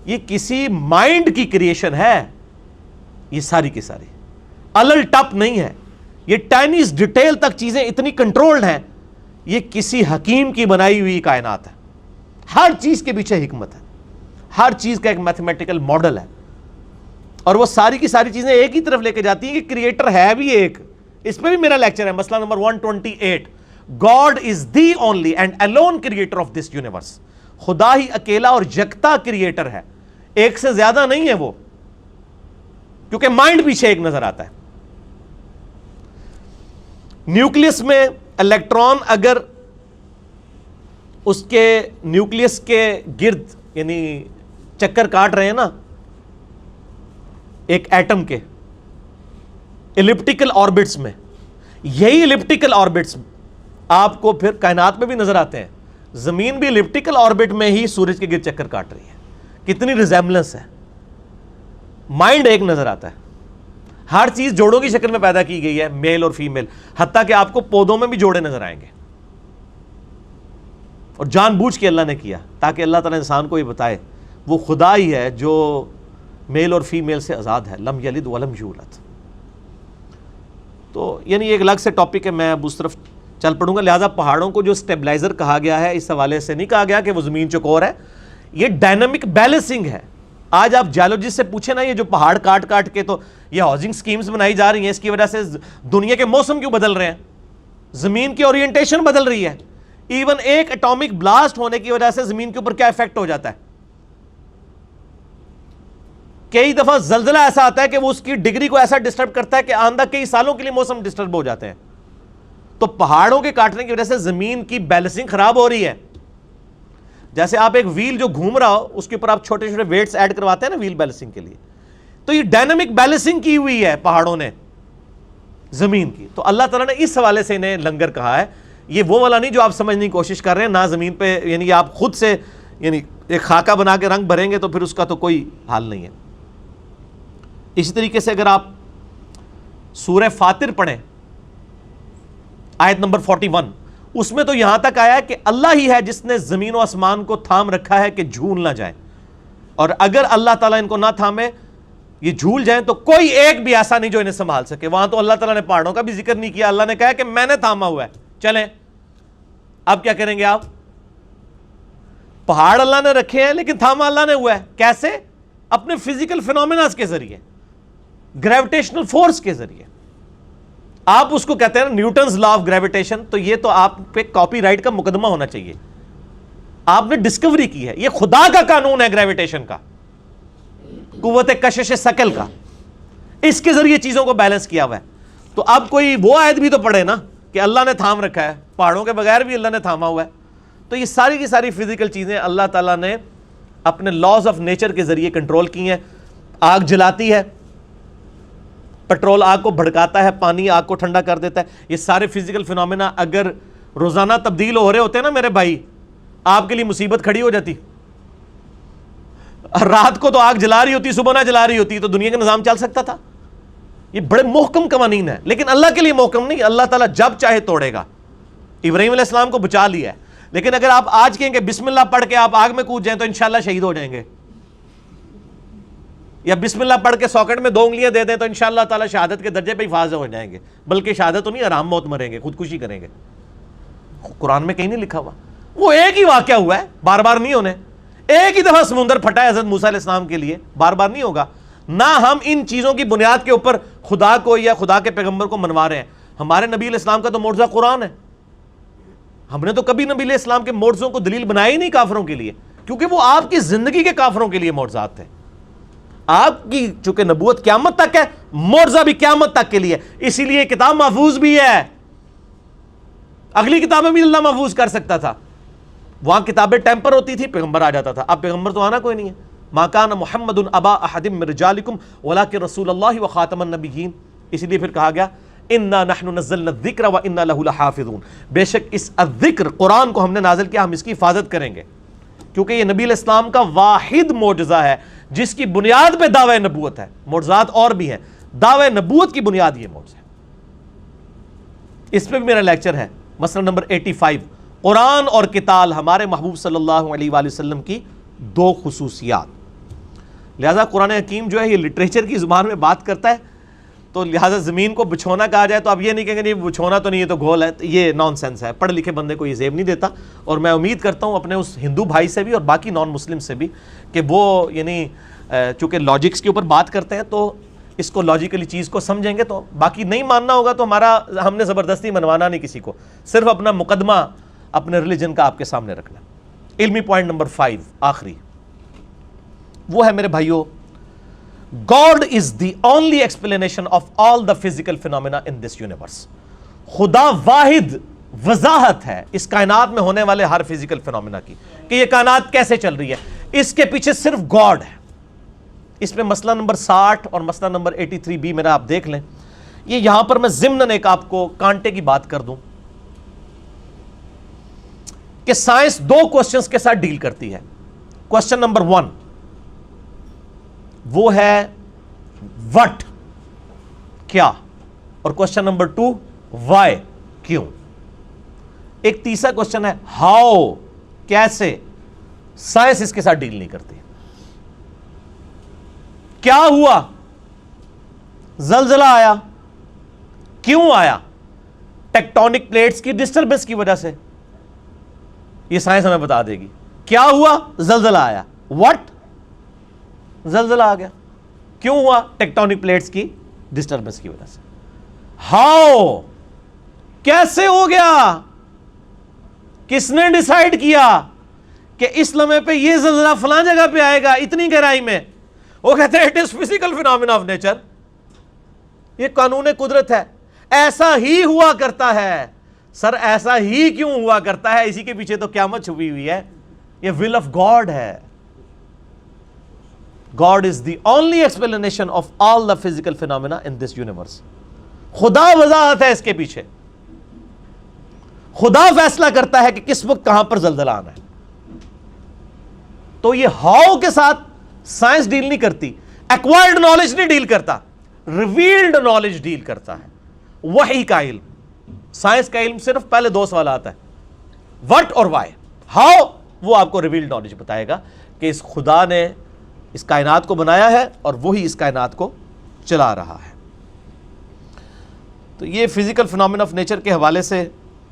یہ کسی مائنڈ کی کریشن ہے. یہ ساری کی ساری الل ٹپ نہیں ہے, یہ ٹائنیز ڈیٹیل تک چیزیں اتنی کنٹرولڈ ہیں. یہ کسی حکیم کی بنائی ہوئی کائنات ہے. ہر چیز کے پیچھے حکمت ہے, ہر چیز کا ایک میتھمیٹیکل ماڈل ہے, اور وہ ساری کی ساری چیزیں ایک ہی طرف لے کے جاتی ہیں کہ کریٹر ہے بھی ایک. اس پہ بھی میرا لیکچر ہے, مسئلہ number 128. God is the only and alone creator of this universe. خدا ہی اکیلا اور یکتا کریٹر ہے, ایک سے زیادہ نہیں ہے وہ, کیونکہ مائنڈ پیچھے ایک نظر آتا ہے. نیوکلیس میں الیکٹران اگر اس کے نیوکلیس کے گرد یعنی چکر کاٹ رہے ہیں نا ایک ایٹم کے ایلپٹیکل آربٹس میں, یہی ایلپٹیکل آربٹس آپ کو پھر کائنات میں بھی نظر آتے ہیں. زمین بھی ایلپٹیکل آربٹ میں ہی سورج کے گرد چکر کاٹ رہی ہے. کتنی ریزیمبلنس ہے. مائنڈ ایک نظر آتا ہے. ہر چیز جوڑوں کی شکل میں پیدا کی گئی ہے، میل اور فیمیل، حتیٰ کہ آپ کو پودوں میں بھی جوڑے نظر آئیں گے، اور جان بوجھ کے اللہ نے کیا تاکہ اللہ تعالیٰ انسان کو یہ بتائے وہ خدا ہی ہے جو میل اور فیمیل سے آزاد ہے، لم یلد ولم یولد۔ تو یعنی ایک الگ سے ٹاپک ہے، میں اب اس طرف چل پڑوں گا۔ لہٰذا پہاڑوں کو جو اسٹیبلائزر کہا گیا ہے، اس حوالے سے نہیں کہا گیا کہ وہ زمین چکور ہے، یہ ڈائنامک بیلنسنگ ہے۔ آج آپ جیولوجسٹ سے پوچھیں نا، یہ جو پہاڑ کاٹ کاٹ کے تو یہ ہاؤسنگ سکیمز بنائی جا رہی ہیں، اس کی وجہ سے دنیا کے موسم کیوں بدل رہے ہیں؟ زمین کی اورینٹیشن بدل رہی ہے۔ ایون ایک اٹامک بلاسٹ ہونے کی وجہ سے زمین کے اوپر کیا افیکٹ ہو جاتا ہے؟ کئی دفعہ زلزلہ ایسا آتا ہے کہ وہ اس کی ڈگری کو ایسا ڈسٹرب کرتا ہے کہ آئندہ کئی سالوں کے لیے موسم ڈسٹرب ہو جاتے ہیں۔ تو پہاڑوں کے کاٹنے کی وجہ سے زمین کی بیلنسنگ خراب ہو رہی ہے۔ جیسے آپ ایک ویل جو گھوم رہا ہو، اس کے اوپر آپ چھوٹے چھوٹے ویٹس ایڈ کرواتے ہیں نا ویل بیلنسنگ کے لیے، تو یہ ڈائنامک بیلنسنگ کی ہوئی ہے پہاڑوں نے زمین کی۔ تو اللہ تعالیٰ نے اس حوالے سے انہیں لنگر کہا ہے۔ یہ وہ والا نہیں جو آپ سمجھنے کی کوشش کر رہے ہیں، نہ زمین پہ یعنی آپ خود سے یعنی ایک خاکہ بنا کے رنگ بھریں گے تو پھر اس کا تو کوئی حال نہیں ہے۔ اسی طریقے سے اگر آپ سورہ فاطر پڑھیں آیت نمبر 41، اس میں تو یہاں تک آیا ہے کہ اللہ ہی ہے جس نے زمین و آسمان کو تھام رکھا ہے کہ جھول نہ جائیں، اور اگر اللہ تعالیٰ ان کو نہ تھامے، یہ جھول جائیں تو کوئی ایک بھی ایسا نہیں جو انہیں سنبھال سکے۔ وہاں تو اللہ تعالیٰ نے پہاڑوں کا بھی ذکر نہیں کیا، اللہ نے کہا کہ میں نے تھاما ہوا ہے، چلیں اب کیا کریں گے آپ؟ پہاڑ اللہ نے رکھے ہیں لیکن تھاما اللہ نے ہوا ہے، کیسے؟ اپنے فزیکل فینومیناز کے ذریعے، گریویٹیشنل فورس کے ذریعے۔ آپ اس کو کہتے ہیں نیوٹنز لا آف گریویٹیشن، تو یہ تو آپ پہ کاپی رائٹ کا مقدمہ ہونا چاہیے۔ آپ نے ڈسکوری کی ہے، یہ خدا کا قانون ہے گریویٹیشن کا، قوت کشش ثقل کا، اس کے ذریعے چیزوں کو بیلنس کیا ہوا ہے۔ تو اب کوئی وہ آیت بھی تو پڑھے نا کہ اللہ نے تھام رکھا ہے، پہاڑوں کے بغیر بھی اللہ نے تھاما ہوا ہے۔ تو یہ ساری کی ساری فزیکل چیزیں اللہ تعالیٰ نے اپنے لاز آف نیچر کے ذریعے کنٹرول کی ہیں۔ آگ جلاتی ہے، پٹرول آگ کو بھڑکاتا ہے، پانی آگ کو ٹھنڈا کر دیتا ہے۔ یہ سارے فزیکل فینومینا اگر روزانہ تبدیل ہو رہے ہوتے ہیں نا میرے بھائی، آپ کے لیے مصیبت کھڑی ہو جاتی۔ رات کو تو آگ جلا رہی ہوتی، صبح نہ جلا رہی ہوتی، تو دنیا کا نظام چل سکتا تھا؟ یہ بڑے محکم قوانین ہیں، لیکن اللہ کے لیے محکم نہیں۔ اللہ تعالیٰ جب چاہے توڑے گا۔ ابراہیم علیہ السلام کو بچا لیا ہے، لیکن اگر آپ آج کہیں کہ بسم اللہ پڑھ کے آپ آگ میں کود جائیں تو انشاءاللہ شہید ہو جائیں گے، یا بسم اللہ پڑھ کے ساکٹ میں 2 انگلیاں دے دیں تو انشاءاللہ تعالیٰ شہادت کے درجے پہ ہی فائز ہو جائیں گے، بلکہ شہادت تو نہیں، آرام موت مریں گے، خودکشی کریں گے۔ قرآن میں کہیں نہیں لکھا ہوا۔ وہ ایک ہی واقعہ ہوا ہے، بار بار نہیں ہونے۔ ایک ہی دفعہ سمندر پھٹا ہے حضرت موسیٰ علیہ السلام کے لیے، بار بار نہیں ہوگا۔ نہ ہم ان چیزوں کی بنیاد کے اوپر خدا کو یا خدا کے پیغمبر کو منوا رہے ہیں۔ ہمارے نبی علیہ السلام کا تو معجزہ قرآن ہے۔ ہم نے تو کبھی نبی علیہ السلام کے معجزوں کو دلیل بنائی نہیں کافروں کے لیے، کیونکہ وہ آپ کی زندگی کے کافروں کے لیے معجزات تھے۔ آپ کی چونکہ نبوت قیامت تک ہے، معجزہ بھی قیامت تک کے لیے، اسی لیے کتاب محفوظ بھی ہے۔ اگلی کتابیں بھی اللہ محفوظ کر سکتا تھا، وہاں کتابیں ٹیمپر ہوتی تھی، پیغمبر آ جاتا تھا۔ اب پیغمبر تو آنا کوئی نہیں ہے۔ ما کان محمد ابا احد من رجالکم ولکن رسول اللہ وخاتم النبیین، اسی لیے پھر کہا گیا انا نحن نزلنا الذکر وانا له لحافظون، بے شک اس الذکر قرآن کو ہم نے نازل کیا، ہم اس کی حفاظت کریں گے، کیونکہ یہ نبی علیہ السلام کا واحد معجزہ ہے جس کی بنیاد پہ دعوی نبوت ہے۔ معجزات اور بھی ہیں، دعوی نبوت کی بنیاد یہ معجزہ ہے۔ اس پہ بھی میرا لیکچر ہے، مسئلہ نمبر 85، قرآن اور قتال، ہمارے محبوب صلی اللہ علیہ وآلہ وسلم کی 2 خصوصیات۔ لہٰذا قرآن حکیم جو ہے یہ لٹریچر کی زبان میں بات کرتا ہے، تو لہٰذا زمین کو بچھونا کہا جائے تو اب یہ نہیں کہیں گے نہیں بچھونا تو نہیں، یہ تو گھول ہے، یہ نان سینس ہے۔ پڑھے لکھے بندے کو یہ زیب نہیں دیتا، اور میں امید کرتا ہوں اپنے اس ہندو بھائی سے بھی اور باقی نان مسلم سے بھی کہ وہ یعنی چونکہ لاجکس کے اوپر بات کرتے ہیں تو اس کو لاجیکلی چیز کو سمجھیں گے، تو باقی نہیں ماننا ہوگا تو ہم نے زبردستی منوانا نہیں کسی کو، صرف اپنا مقدمہ اپنے ریلیجن کا آپ کے سامنے رکھنا۔ علمی پوائنٹ نمبر 5 آخری وہ ہے میرے بھائیو، God is the only explanation of all the physical phenomena in this universe۔ خدا واحد وضاحت ہے اس کائنات میں ہونے والے ہر فزیکل فینومینا کی، کہ یہ کائنات کیسے چل رہی ہے، اس کے پیچھے صرف گاڈ ہے۔ اس میں مسئلہ نمبر 60 اور مسئلہ نمبر 83 بھی میرا آپ دیکھ لیں۔ یہ یہاں پر میں ضمناً ایک آپ کو کانٹے کی بات کر دوں کہ سائنس 2 کوسچنز کے ساتھ ڈیل کرتی ہے۔ کوسچن نمبر 1 وہ ہے وٹ، کیا, اور کوشچن نمبر 2 وائی, کیوں. ایک تیسرا کوشچن ہے ہاؤ, کیسے. سائنس اس کے ساتھ ڈیل نہیں کرتی. کیا ہوا؟ زلزلہ آیا. کیوں آیا؟ ٹیکٹونک پلیٹس کی ڈسٹربنس کی وجہ سے. یہ سائنس ہمیں بتا دے گی. کیا ہوا؟ زلزلہ آیا. واٹ؟ زلزلہ آ گیا. کیوں ہوا؟ ٹیکٹونک پلیٹس کی ڈسٹربنس کی وجہ سے. ہاؤ, کیسے ہو گیا؟ کس نے ڈیسائیڈ کیا کہ اس لمحے پہ یہ زلزلہ فلاں جگہ پہ آئے گا اتنی گہرائی میں؟ وہ کہتے ہیں it is physical phenomena of nature. یہ قانون قدرت ہے, ایسا ہی ہوا کرتا ہے. سر ایسا ہی کیوں ہوا کرتا ہے؟ اسی کے پیچھے تو قیامت چھپی ہوئی ہے. یہ ول آف گاڈ ہے. God is the only explanation of all the physical phenomena in this universe. خدا وضاحت ہے اس کے پیچھے. خدا فیصلہ کرتا ہے کہ کس وقت کہاں پر زلزلہ آنا ہے. تو یہ ہاؤ کے ساتھ سائنس ڈیل نہیں کرتی, ایکوائرڈ نالج نہیں ڈیل کرتا, ریویلڈ نالج ڈیل کرتا ہے. وحی کا علم. سائنس کا علم صرف پہلے 2 سوال آتا ہے, وٹ اور وائی. ہاؤ وہ آپ کو ریویلڈ نالج بتائے گا کہ اس خدا نے اس کائنات کو بنایا ہے اور وہی اس کائنات کو چلا رہا ہے. تو یہ فزیکل فینومینا آف نیچر کے حوالے سے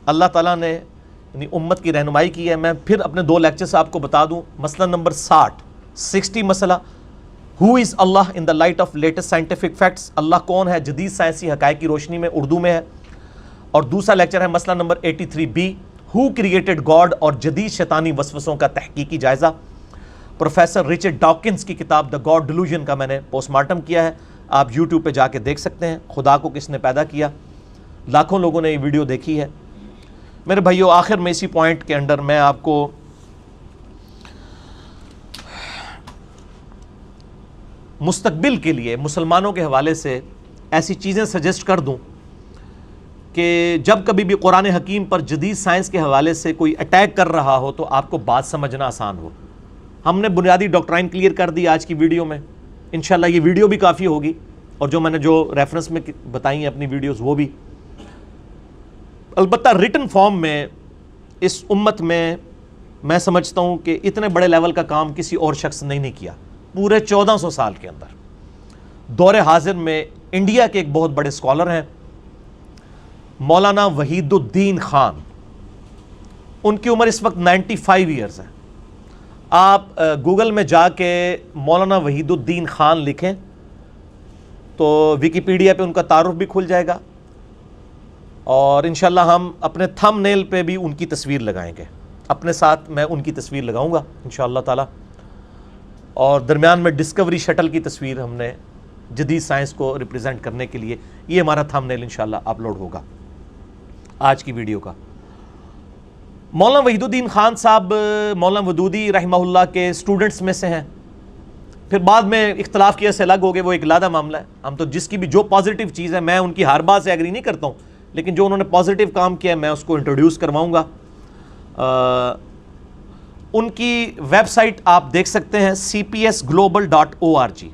اللہ تعالیٰ نے یعنی امت کی رہنمائی کی ہے. میں پھر اپنے 2 لیکچرز آپ کو بتا دوں. مسئلہ نمبر 60 مسئلہ, who is Allah in the light of latest scientific facts. Allah کون ہے جدید سائنسی حقائق کی روشنی میں, اردو میں ہے. اور دوسرا لیکچر ہے مسئلہ number 83B, who created God اور جدید شیطانی وسوسوں کا تحقیقی جائزہ. پروفیسر رچرڈ ڈاکنز کی کتاب دا گاڈ ڈیلوژن کا میں نے پوسٹ مارٹم کیا ہے. آپ یوٹیوب پہ جا کے دیکھ سکتے ہیں. خدا کو کس نے پیدا کیا. لاکھوں لوگوں نے یہ ویڈیو دیکھی ہے. میرے بھائیو, آخر میں اسی پوائنٹ کے اندر میں آپ کو مستقبل کے لیے مسلمانوں کے حوالے سے ایسی چیزیں سجیسٹ کر دوں کہ جب کبھی بھی قرآن حکیم پر جدید سائنس کے حوالے سے کوئی اٹیک کر رہا ہو تو آپ کو بات سمجھنا آسان ہو. ہم نے بنیادی ڈاکٹرائن کلیئر کر دی آج کی ویڈیو میں. انشاءاللہ یہ ویڈیو بھی کافی ہوگی, اور جو میں نے جو ریفرنس میں بتائی ہیں اپنی ویڈیوز وہ بھی. البتہ ریٹن فارم میں اس امت میں سمجھتا ہوں کہ اتنے بڑے لیول کا کام کسی اور شخص نے نہیں کیا پورے 1400 سال کے اندر. دور حاضر میں انڈیا کے ایک بہت بڑے اسکالر ہیں مولانا وحید الدین خان. ان کی عمر اس وقت 95 ایئرز ہے. آپ گوگل میں جا کے مولانا وحید الدین خان لکھیں تو ویکیپیڈیا پہ ان کا تعارف بھی کھل جائے گا, اور انشاءاللہ ہم اپنے تھم نیل پہ بھی ان کی تصویر لگائیں گے. اپنے ساتھ میں ان کی تصویر لگاؤں گا انشاءاللہ تعالی, اور درمیان میں ڈسکوری شٹل کی تصویر ہم نے جدید سائنس کو ریپرزینٹ کرنے کے لیے یہ ہمارا تھم نیل انشاءاللہ اپلوڈ ہوگا آج کی ویڈیو کا. مولانا وحید الدین خان صاحب مولانا ودودی رحمہ اللہ کے اسٹوڈنٹس میں سے ہیں. پھر بعد میں اختلاف کی وجہ سے الگ ہو گئے, وہ ایک علیحدہ معاملہ ہے. ہم تو جس کی بھی جو پازیٹیو چیز ہے, میں ان کی ہر بات سے ایگری نہیں کرتا ہوں, لیکن جو انہوں نے پازیٹیو کام کیا ہے میں اس کو انٹروڈیوس کرواؤں گا. ان کی ویب سائٹ آپ دیکھ سکتے ہیں cpsglobal.org,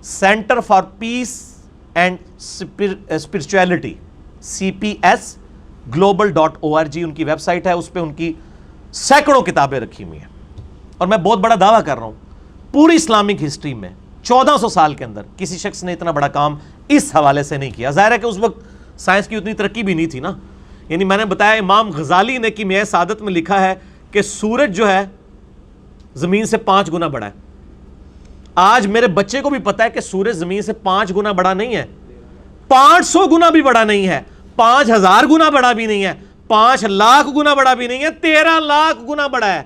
centre for piece and spirituality, cpsglobal.org ان کی ویب سائٹ ہے. اس پہ ان کی سینکڑوں کتابیں رکھی ہوئی ہیں, اور میں بہت بڑا دعویٰ کر رہا ہوں پوری اسلامک ہسٹری میں 1400 سال کے اندر کسی شخص نے اتنا بڑا کام اس حوالے سے نہیں کیا. ظاہر ہے کہ اس وقت سائنس کی اتنی ترقی بھی نہیں تھی نا. یعنی میں نے بتایا امام غزالی نے کیمیائے سعادت میں لکھا ہے کہ سورج جو ہے زمین سے 5 گنا بڑا ہے. آج میرے بچے کو بھی پتا ہے کہ سورج زمین سے 5 گنا بڑا نہیں ہے, 500 گنا بھی بڑا نہیں ہے, 5000 گنا بڑا بھی نہیں ہے, 5 لاکھ گنا بڑا بھی نہیں ہے, 13 لاکھ گنا بڑا ہے.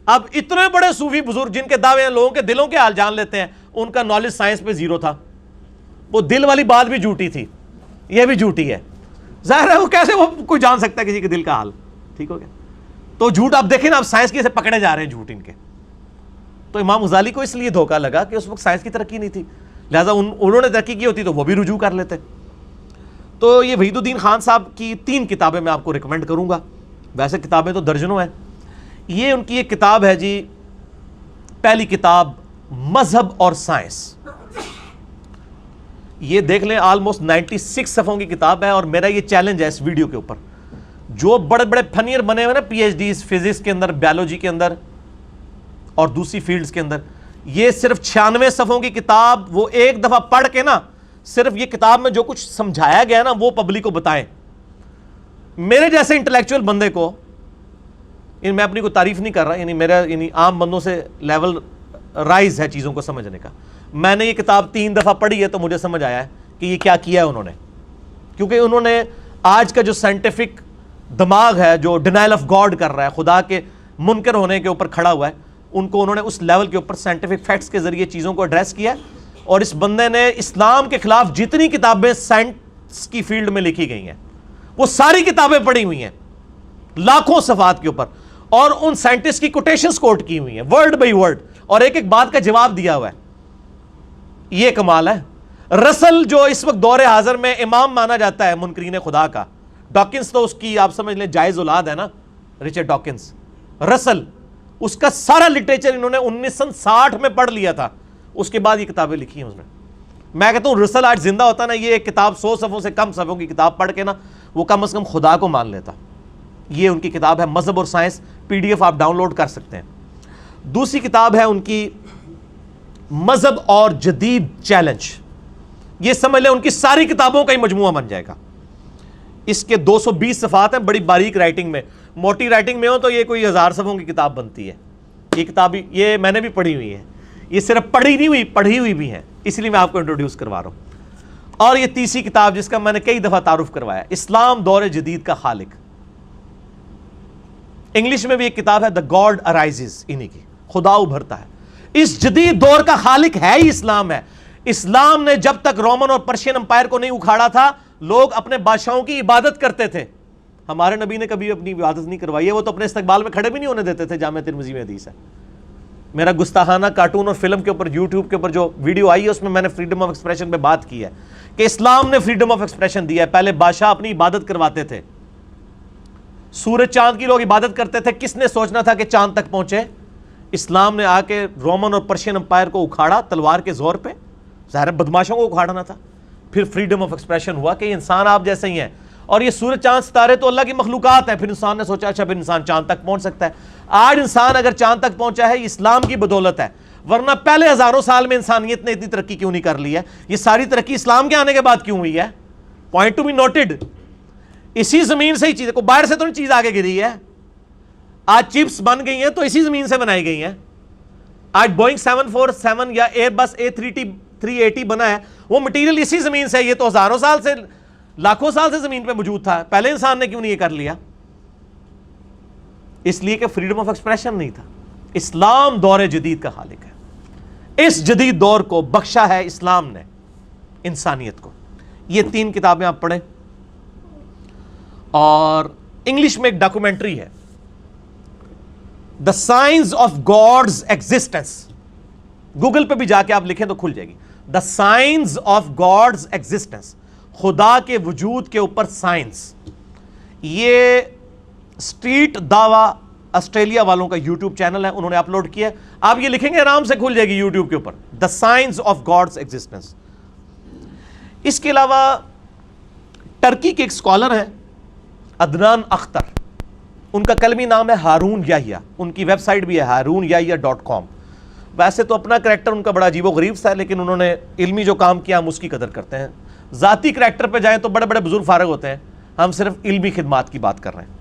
اب اتنے بڑے صوفی بزرگ جن کے دعوے لوگوں کے دلوں کے حال جان لیتے ہیں, ان کا نالج سائنس پہ 0 تھا. وہ دل والی بات بھی جھوٹی تھی, یہ بھی جھوٹی ہے. ظاہر ہے وہ کیسے وہ کوئی جان سکتا ہے کسی کے دل کا حال. ٹھیک ہو گیا. تو جھوٹ آپ دیکھیں نا, آپ سائنس کی سے پکڑے جا رہے ہیں جھوٹ ان کے. تو امام غزالی کو اس لیے دھوکہ لگا کہ اس وقت سائنس کی ترقی نہیں تھی, لہٰذا انہوں نے ترقی کی ہوتی تو وہ بھی رجوع کر لیتے. تو یہ وحید الدین خان صاحب کی 3 کتابیں میں آپ کو ریکمینڈ کروں گا. ویسے کتابیں تو درجنوں ہیں. یہ ان کی ایک کتاب ہے جی, پہلی کتاب مذہب اور سائنس. یہ دیکھ لیں آلموسٹ 96 صفحوں کی کتاب ہے، اور میرا یہ چیلنج ہے اس ویڈیو کے اوپر، جو بڑے بڑے فنیر بنے ہوئے نا پی ایچ ڈیز فزکس کے اندر، بیولوجی کے اندر اور دوسری فیلڈز کے اندر، یہ صرف 96 صفحوں کی کتاب وہ ایک دفعہ پڑھ کے نا صرف یہ کتاب میں جو کچھ سمجھایا گیا نا وہ پبلک کو بتائیں. میرے جیسے انٹلیکچوئل بندے کو، میں اپنی کوئی تعریف نہیں کر رہا، میرا عام بندوں سے لیول رائز ہے چیزوں کو سمجھنے کا. میں نے یہ کتاب 3 دفعہ پڑھی ہے تو مجھے سمجھ آیا ہے کہ یہ کیا کیا ہے انہوں نے، کیونکہ انہوں نے آج کا جو سائنٹیفک دماغ ہے جو ڈینائل آف گاڈ کر رہا ہے، خدا کے منکر ہونے کے اوپر کھڑا ہوا ہے، ان کو انہوں نے اس لیول کے اوپر سائنٹیفک فیکٹس کے ذریعے چیزوں کو ایڈریس کیا. اور اس بندے نے اسلام کے خلاف جتنی کتابیں سائنس کی فیلڈ میں لکھی گئی ہیں وہ ساری کتابیں پڑھی ہوئی ہیں لاکھوں صفحات کے اوپر، اور ان سائنٹسٹ کی کوٹیشنز کوٹ کی ہوئی ہیں ورڈ بائی ورڈ، اور ایک ایک بات کا جواب دیا ہوا ہے. یہ کمال ہے. رسل جو اس وقت دور حاضر میں امام مانا جاتا ہے منکرین خدا کا، ڈاکنز تو اس کی آپ سمجھ لیں جائز اولاد ہے نا، رچرڈ ڈاکنز. رسل اس کا سارا لٹریچر انہوں نے 1960 میں پڑھ لیا تھا، اس کے بعد یہ کتابیں لکھی ہیں اس نے. میں کہتا ہوں رسل آج زندہ ہوتا نا، یہ ایک کتاب 100 صفحوں سے کم صفحوں کی کتاب پڑھ کے نا وہ کم از کم خدا کو مان لیتا. یہ ان کی کتاب ہے مذہب اور سائنس، PDF آپ ڈاؤن لوڈ کر سکتے ہیں. دوسری کتاب ہے ان کی مذہب اور جدید چیلنج. یہ سمجھ لیں ان کی ساری کتابوں کا ہی مجموعہ بن جائے گا. اس کے 220 صفحات ہیں، بڑی باریک رائٹنگ میں. موٹی رائٹنگ میں ہو تو یہ کوئی 1000 صفحوں کی کتاب بنتی ہے. یہ کتاب یہ میں نے بھی پڑھی ہوئی ہے، یہ صرف پڑھی نہیں ہوئی، پڑھی ہوئی بھی ہے، اس لیے میں آپ کو انٹروڈیوس کروا رہا ہوں. اور یہ تیسری کتاب جس کا میں نے کئی دفعہ تعارف کروایا، اسلام دور جدید کا خالق. انگلش میں بھی ایک کتاب ہے دا گاڈ ارائزز، انہی کی، خدا ابھرتا ہے. اس جدید دور کا خالق ہے ہی اسلام ہے. اسلام نے جب تک رومن اور پرشین امپائر کو نہیں اکھاڑا تھا لوگ اپنے بادشاہوں کی عبادت کرتے تھے. ہمارے نبی نے کبھی اپنی عبادت نہیں کروائی ہے، وہ تو اپنے استقبال میں کھڑے بھی نہیں ہونے دیتے تھے. جامع ترمذی میں حدیث ہے. میرا گستاخانہ کارٹون اور فلم کے اوپر یوٹیوب کے اوپر جو ویڈیو آئی ہے اس میں نے فریڈم آف ایکسپریشن پہ بات کی ہے کہ اسلام نے فریڈم آف ایکسپریشن دیا ہے. پہلے بادشاہ اپنی عبادت کرواتے تھے، سورج چاند کی لوگ عبادت کرتے تھے. کس نے سوچنا تھا کہ چاند تک پہنچے؟ اسلام نے آ کے رومن اور پرشین امپائر کو اکھاڑا تلوار کے زور پہ. ظاہر بدماشوں کو اکھاڑنا تھا. پھر فریڈم آف ایکسپریشن ہوا کہ انسان آپ جیسے ہی ہیں، اور یہ سورج چاند ستارے تو اللہ کی مخلوقات ہیں. پھر انسان نے سوچا اچھا پھر انسان چاند تک پہنچ سکتا ہے. آج انسان اگر چاند تک پہنچا ہے اسلام کی بدولت ہے، ورنہ پہلے ہزاروں سال میں انسانیت نے اتنی ترقی کیوں نہیں کر لی ہے؟ یہ ساری ترقی اسلام کے آنے کے بعد کیوں ہوئی ہے؟ Point to be noted. اسی زمین سے ہی چیزیں، کوئی باہر سے تو نہیں چیز آگے گری ہے. آج چپس بن گئی ہیں تو اسی زمین سے بنائی گئی ہیں. آج بوئنگ 747 یا ایئر بس A380 بنا ہے، وہ مٹیریل اسی زمین سے ہے. یہ تو ہزاروں سال سے، لاکھوں سال سے زمین پہ موجود تھا. پہلے انسان نے کیوں نہیں یہ کر لیا؟ اس لیے کہ فریڈم آف ایکسپریشن نہیں تھا. اسلام دور جدید کا خالق ہے. اس جدید دور کو بخشا ہے اسلام نے انسانیت کو. یہ 3 کتابیں آپ پڑھیں. اور انگلش میں ایک ڈاکومنٹری ہے the science of God's existence. Google پہ بھی جا کے آپ لکھیں تو کھل جائے گی. دا سائنس آف گاڈز ایگزسٹنس، خدا کے وجود کے اوپر سائنس. یہ اسٹریٹ دعویٰ آسٹریلیا والوں کا یوٹیوب چینل ہے، انہوں نے اپلوڈ کیا ہے. آپ یہ لکھیں گے آرام سے کھل جائے گی یوٹیوب کے اوپر، دا سائنس آف گاڈز ایگزسٹنس. اس کے علاوہ ٹرکی کے ایک اسکالر ہیں عدنان اختر، ان کا کلمی نام ہے ہارون یحییٰ. ان کی ویب سائٹ بھی ہے haroonyahya.com. ویسے تو اپنا کریکٹر ان کا بڑا عجیب و غریب سا ہے، لیکن انہوں نے علمی جو کام کیا ہم اس کی قدر کرتے ہیں. ذاتی کریکٹر پہ جائیں تو بڑے بڑے بزرگ فارغ ہوتے ہیں، ہم صرف علمی خدمات کی بات کر رہے ہیں.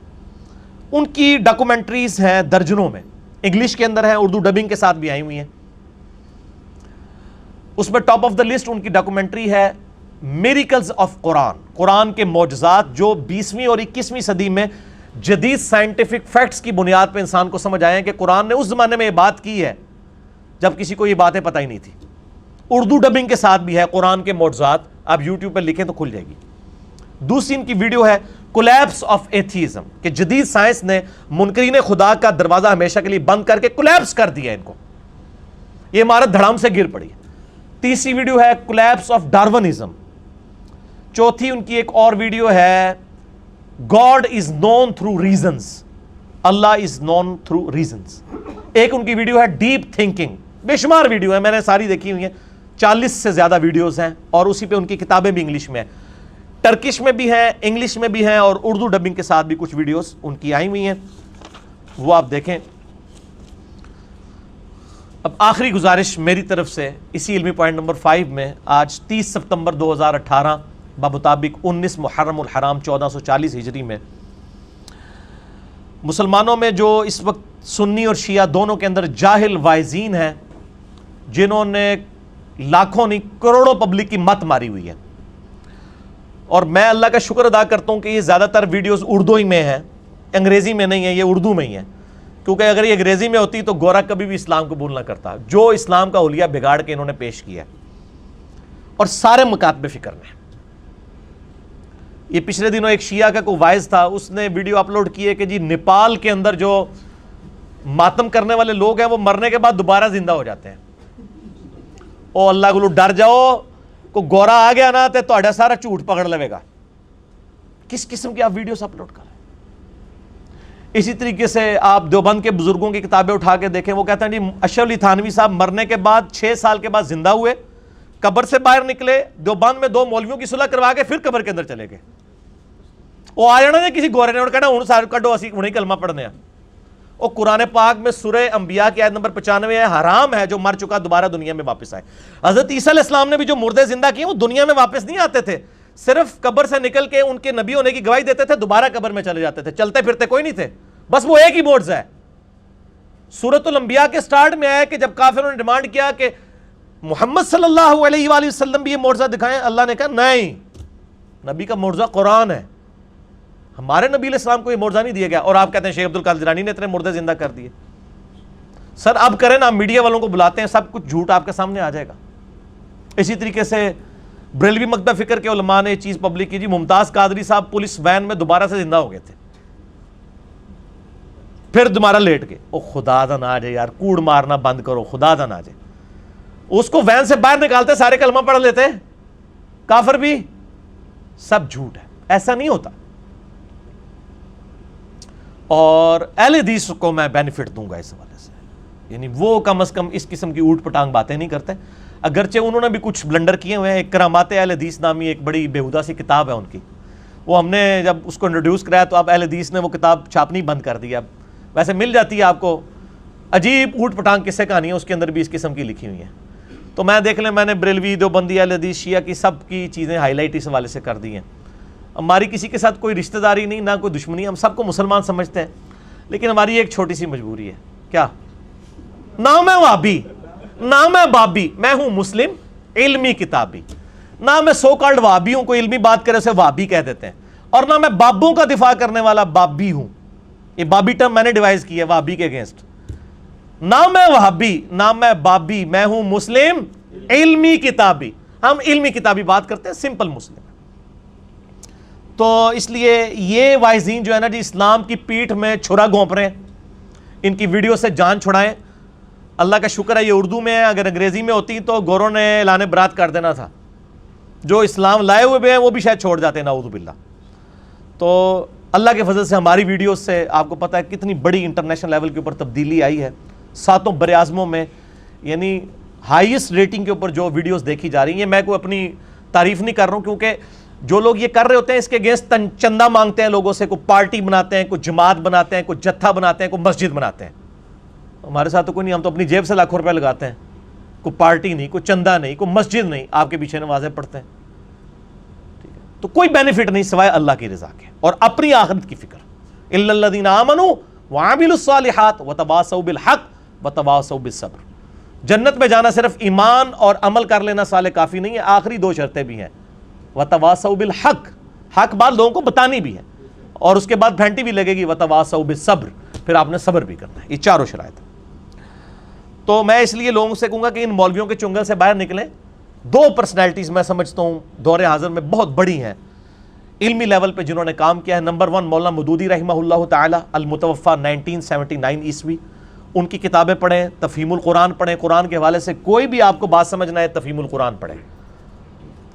ان کی ڈاکومنٹریز ہیں درجنوں میں، انگلش کے اندر ہیں، اردو ڈبنگ کے ساتھ بھی آئی ہوئی ہیں. اس میں ٹاپ آف دا لسٹ ان کی ڈاکومنٹری ہے میریکلز آف قرآن، قرآن کے معجزات جو 20ویں اور 21ویں صدی میں جدید سائنٹیفک فیکٹس کی بنیاد پہ انسان کو سمجھ آئے ہیں کہ قرآن نے اس زمانے میں یہ بات کی ہے جب کسی کو یہ باتیں پتہ ہی نہیں تھی. اردو ڈبنگ کے ساتھ بھی ہے قرآن کے معجزات، آپ یوٹیوب پہ لکھیں تو کھل جائے گی. دوسری ان کی ویڈیو ہے کولیپس آف ایتھیزم، کہ جدید سائنس نے منکرین خدا کا دروازہ ہمیشہ کے لیے بند کر کے کولیپس کر دیا ان کو، یہ عمارت دھڑام سے گر پڑی. تیسری ویڈیو ہے کولیپس آف ڈارونزم. چوتھی ان کی ایک اور ویڈیو ہے God is known through reasons, Allah is known through reasons. ایک ان کی ویڈیو ہے ڈیپ تھنکنگ. بے شمار ویڈیو ہے، میں نے ساری دیکھی ہوئی ہیں. 40 سے زیادہ ویڈیوز ہیں اور اسی پہ ان کی کتابیں بھی انگلش میں ہیں، ٹرکش میں بھی ہیں، انگلش میں بھی ہیں، اور اردو ڈبنگ کے ساتھ بھی کچھ ویڈیوز ان کی آئی ہوئی ہیں، وہ آپ دیکھیں۔ اب آخری گزارش میری طرف سے اسی علمی پوائنٹ نمبر 5 میں، آج 30 ستمبر 2018 بمطابق 19 محرم الحرام 1440 ہجری میں مسلمانوں میں جو اس وقت سنی اور شیعہ دونوں کے اندر جاہل وائزین ہیں، جنہوں نے لاکھوں نہیں کروڑوں پبلک کی مت ماری ہوئی ہے، اور میں اللہ کا شکر ادا کرتا ہوں کہ یہ زیادہ تر ویڈیوز اردو ہی میں ہیں، انگریزی میں نہیں ہے، یہ اردو میں ہی ہے، کیونکہ اگر یہ انگریزی میں ہوتی تو گورا کبھی بھی اسلام قبول نہ کرتا، جو اسلام کا حلیہ بگاڑ کے انہوں نے پیش کیا، اور سارے مکاتب فکر میں۔ یہ پچھلے دنوں ایک شیعہ کا کوئی وائز تھا، اس نے ویڈیو اپلوڈ کی ہے کہ جی نیپال کے اندر جو ماتم کرنے والے لوگ ہیں وہ مرنے کے بعد دوبارہ زندہ ہو جاتے ہیں۔ او اللہ کو ڈر جاؤ، کو گورا آ گیا نا تے تہاڈا سارا جھوٹ پکڑ لے گا۔ کس قسم کی آپ ویڈیوز اپلوڈ کر رہے ہیں؟ اسی طریقے سے آپ دیوبند کے بزرگوں کی کتابیں اٹھا کے دیکھیں، وہ کہتے ہیں جی اشرف علی تھانوی صاحب مرنے کے بعد 6 سال کے بعد زندہ ہوئے، قبر سے باہر نکلے، دیوبند میں 2 مولویوں کی صلح کروا کے پھر قبر کے اندر چلے گئے۔ وہ آ جانا کسی گورے نے انہوں نے کہنا ہوں سارے کڈو اسی انہیں کلمہ پڑھنے ہیں۔ اور قرآن پاک میں سورہ انبیاء کی آیت نمبر 95 ہے، حرام ہے جو مر چکا دوبارہ دنیا میں واپس آئے۔ حضرت عیسیٰ علیہ السلام نے بھی جو مردے زندہ کیے وہ دنیا میں واپس نہیں آتے تھے، صرف قبر سے نکل کے ان کے نبی ہونے کی گواہی دیتے تھے، دوبارہ قبر میں چلے جاتے تھے، چلتے پھرتے کوئی نہیں تھے، بس وہ ایک ہی معجزہ ہے۔ سورۃ الانبیاء کے سٹارٹ میں ہے کہ جب کافروں نے ڈیمانڈ کیا کہ محمد صلی اللہ علیہ وآلہ وسلم بھی یہ معجزہ دکھائیں، اللہ نے کہا نہیں، نبی کا معجزہ قرآن ہے، ہمارے نبی علیہ السلام کو یہ معجزہ نہیں دیا گیا۔ اور آپ کہتے ہیں شیخ عبد القادر جیلانی نے اتنے مردے زندہ کر دیے۔ سر اب کریں نا، میڈیا والوں کو بلاتے ہیں، سب کچھ جھوٹ آپ کے سامنے آ جائے گا۔ اسی طریقے سے بریلوی مکتب فکر کے علماء نے یہ چیز پبلک کی، جی ممتاز قادری صاحب پولیس وین میں دوبارہ سے زندہ ہو گئے تھے، پھر دوبارہ لیٹ گئے۔ او خدا دا نہ آ جائے یار، کوڑ مارنا بند کرو، خدا دا نہ آ جائے۔ اس کو وین سے باہر نکالتے سارے کلمہ پڑھ لیتے، کافر بھی، سب جھوٹ ہے، ایسا نہیں ہوتا۔ اور اہل حدیث کو میں بینیفٹ دوں گا اس حوالے سے، یعنی وہ کم از کم اس قسم کی اوٹ پٹانگ باتیں نہیں کرتے، اگرچہ انہوں نے بھی کچھ بلنڈر کیے ہوئے ہیں۔ ایک کرامات اہل حدیث نامی ایک بڑی بےہودہ سی کتاب ہے ان کی، وہ ہم نے جب اس کو انٹروڈیوس کرایا تو اب اہل حدیث نے وہ کتاب چھاپنی بند کر دی۔ اب ویسے مل جاتی ہے آپ کو، عجیب اوٹ پٹانگ قصے کہانیاں اس کے اندر بھی اس قسم کی لکھی ہوئی ہیں، تو میں دیکھ لیں، میں نے بریلوی، دیوبندی، اہل حدیث، شیعہ کی سب کی چیزیں ہائی لائٹ اس حوالے سے کر دی ہیں۔ ہماری کسی کے ساتھ کوئی رشتہ داری نہیں، نہ کوئی دشمنی، ہم سب کو مسلمان سمجھتے ہیں، لیکن ہماری ایک چھوٹی سی مجبوری ہے، کیا؟ نہ میں وہابی، نہ میں بابی، میں ہوں مسلم علمی کتابی، نہ میں سو کالڈ وہابیوں کو علمی بات کرے اسے وہابی کہہ دیتے ہیں، اور نہ میں بابوں کا دفاع کرنے والا بابی ہوں، یہ بابی ٹرم میں نے ڈیوائز کی ہے وہابی کے اگینسٹ۔ نہ میں وہابی، نہ میں بابی، میں ہوں مسلم علمی کتابی، ہم علمی کتابی بات کرتے ہیں، سمپل مسلم۔ تو اس لیے یہ وائزین جو ہے نا جی اسلام کی پیٹھ میں چھرا گھونپ رہے ہیں، ان کی ویڈیو سے جان چھڑائیں۔ اللہ کا شکر ہے یہ اردو میں ہے، اگر انگریزی میں ہوتی تو گوروں نے اعلان برات کر دینا تھا، جو اسلام لائے ہوئے بھی ہیں وہ بھی شاید چھوڑ جاتے ہیں، نعوذ باللہ۔ تو اللہ کے فضل سے ہماری ویڈیوز سے آپ کو پتہ ہے کتنی بڑی انٹرنیشنل لیول کے اوپر تبدیلی آئی ہے، 7 بر اعظموں میں، یعنی ہائیسٹ ریٹنگ کے اوپر جو ویڈیوز دیکھی جا رہی ہیں۔ میں کوئی اپنی تعریف نہیں کر رہا ہوں، کیونکہ جو لوگ یہ کر رہے ہوتے ہیں اس کے اگینسٹ چندہ مانگتے ہیں لوگوں سے، کوئی پارٹی بناتے ہیں، کوئی جماعت بناتے ہیں، کوئی جتھا بناتے ہیں، کوئی مسجد بناتے ہیں۔ ہمارے ساتھ تو کوئی نہیں، ہم تو اپنی جیب سے لاکھوں روپے لگاتے ہیں، کوئی پارٹی نہیں، کوئی چندہ نہیں، کوئی مسجد نہیں، آپ کے پیچھے نمازیں پڑھتے ہیں، ٹھیک ہے؟ تو کوئی بینیفٹ نہیں سوائے اللہ کی رضا کے اور اپنی آخرت کی فکر۔ الا الذین آمنوا وعملوا الصالحات وتواصوا بالحق وتواصوا بالصبر۔ جنت میں جانا صرف ایمان اور عمل کر لینا صالح کافی نہیں ہے، آخری 2 شرطیں بھی ہیں، وتواصوا بالحق، حق بات لوگوں کو بتانی بھی ہے، اور اس کے بعد پھینٹی بھی لگے گی، وتواصوا بالصبر، پھر آپ نے صبر بھی کرنا ہے، یہ 4 شرائط۔ تو میں اس لیے لوگوں سے کہوں گا کہ ان مولویوں کے چنگل سے باہر نکلیں۔ 2 پرسنالٹیز میں سمجھتا ہوں دور حاضر میں بہت بڑی ہیں علمی لیول پہ جنہوں نے کام کیا ہے۔ نمبر 1 مولانا مودودی رحمہ اللہ تعالی، المتوفی 1979 عیسوی، ان کی کتابیں پڑھیں، تفہیم القرآن پڑھیں، قرآن کے حوالے سے کوئی بھی آپ کو بات سمجھنا ہے تفہیم القرآن پڑھیں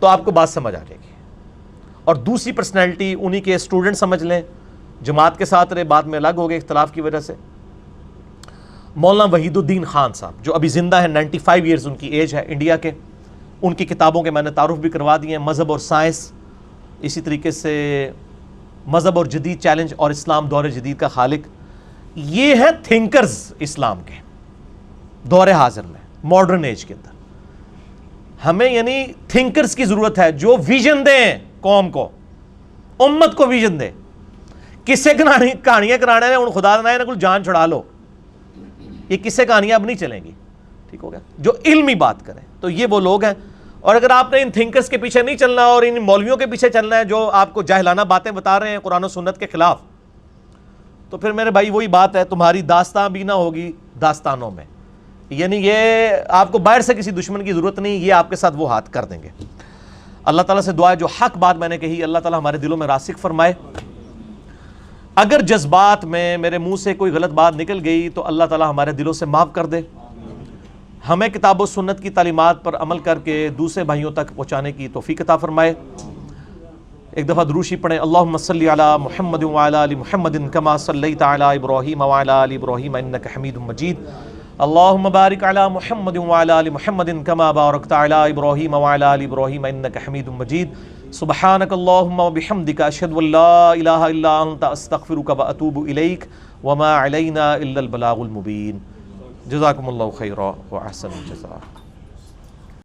تو آپ کو بات سمجھ آ جائے گی۔ اور دوسری پرسنالٹی انہی کے اسٹوڈنٹ سمجھ لیں، جماعت کے ساتھ رہے، بعد میں الگ ہو گئے اختلاف کی وجہ سے، مولانا وحید الدین خان صاحب جو ابھی زندہ ہیں، 95 ایئرز ان کی ایج ہے، انڈیا کے، ان کی کتابوں کے میں نے تعارف بھی کروا دیے ہیں، مذہب اور سائنس، اسی طریقے سے مذہب اور جدید چیلنج اور اسلام دور جدید کا خالق. یہ ہیں تھنکرز اسلام کے دور حاضر میں، ماڈرن ایج کے اندر. ہمیں یعنی تھنکرز کی ضرورت ہے جو ویژن دیں قوم کو، امت کو ویژن دیں. قصے کہانیاں کرانے ہیں، ان خدا نہ کوئی جان چھڑا لو، یہ قصے کہانیاں اب نہیں چلیں گی. ٹھیک ہو گیا؟ جو علمی بات کریں. تو یہ وہ لوگ ہیں. اور اگر آپ نے ان تھنکرز کے پیچھے نہیں چلنا اور ان مولویوں کے پیچھے چلنا ہے جو آپ کو جاہلانہ باتیں بتا رہے ہیں قرآن و سنت کے خلاف، تو پھر میرے بھائی وہی بات ہے، تمہاری داستان بھی نہ ہوگی داستانوں میں. یعنی یہ آپ کو باہر سے کسی دشمن کی ضرورت نہیں، یہ آپ کے ساتھ وہ ہاتھ کر دیں گے. اللہ تعالیٰ سے دعا ہے جو حق بات میں نے کہی اللہ تعالیٰ ہمارے دلوں میں راسخ فرمائے. اگر جذبات میں میرے منہ سے کوئی غلط بات نکل گئی تو اللہ تعالیٰ ہمارے دلوں سے معاف کر دے. ہمیں کتاب و سنت کی تعلیمات پر عمل کر کے دوسرے بھائیوں تک پہنچانے کی توفیق عطا فرمائے. ایک دفعہ دروشی پڑھیں. اللہم صلی علی محمد وعلی آل محمد کما صلیت علی ابراہیم وعلی آل ابراہیم انک حمید مجید. اللہم بارک علی محمد وعلی آل محمد کما بارکت علی ابراہیم وعلی آل ابراہیم انک حمید مجید. سبحانک اللہم وبحمدک اشہد ان لا الہ الا انت استغفرک واتوب الیک وما علینا الا البلاغ المبین. جزاکم اللہ خیرا واحسن الجزاء.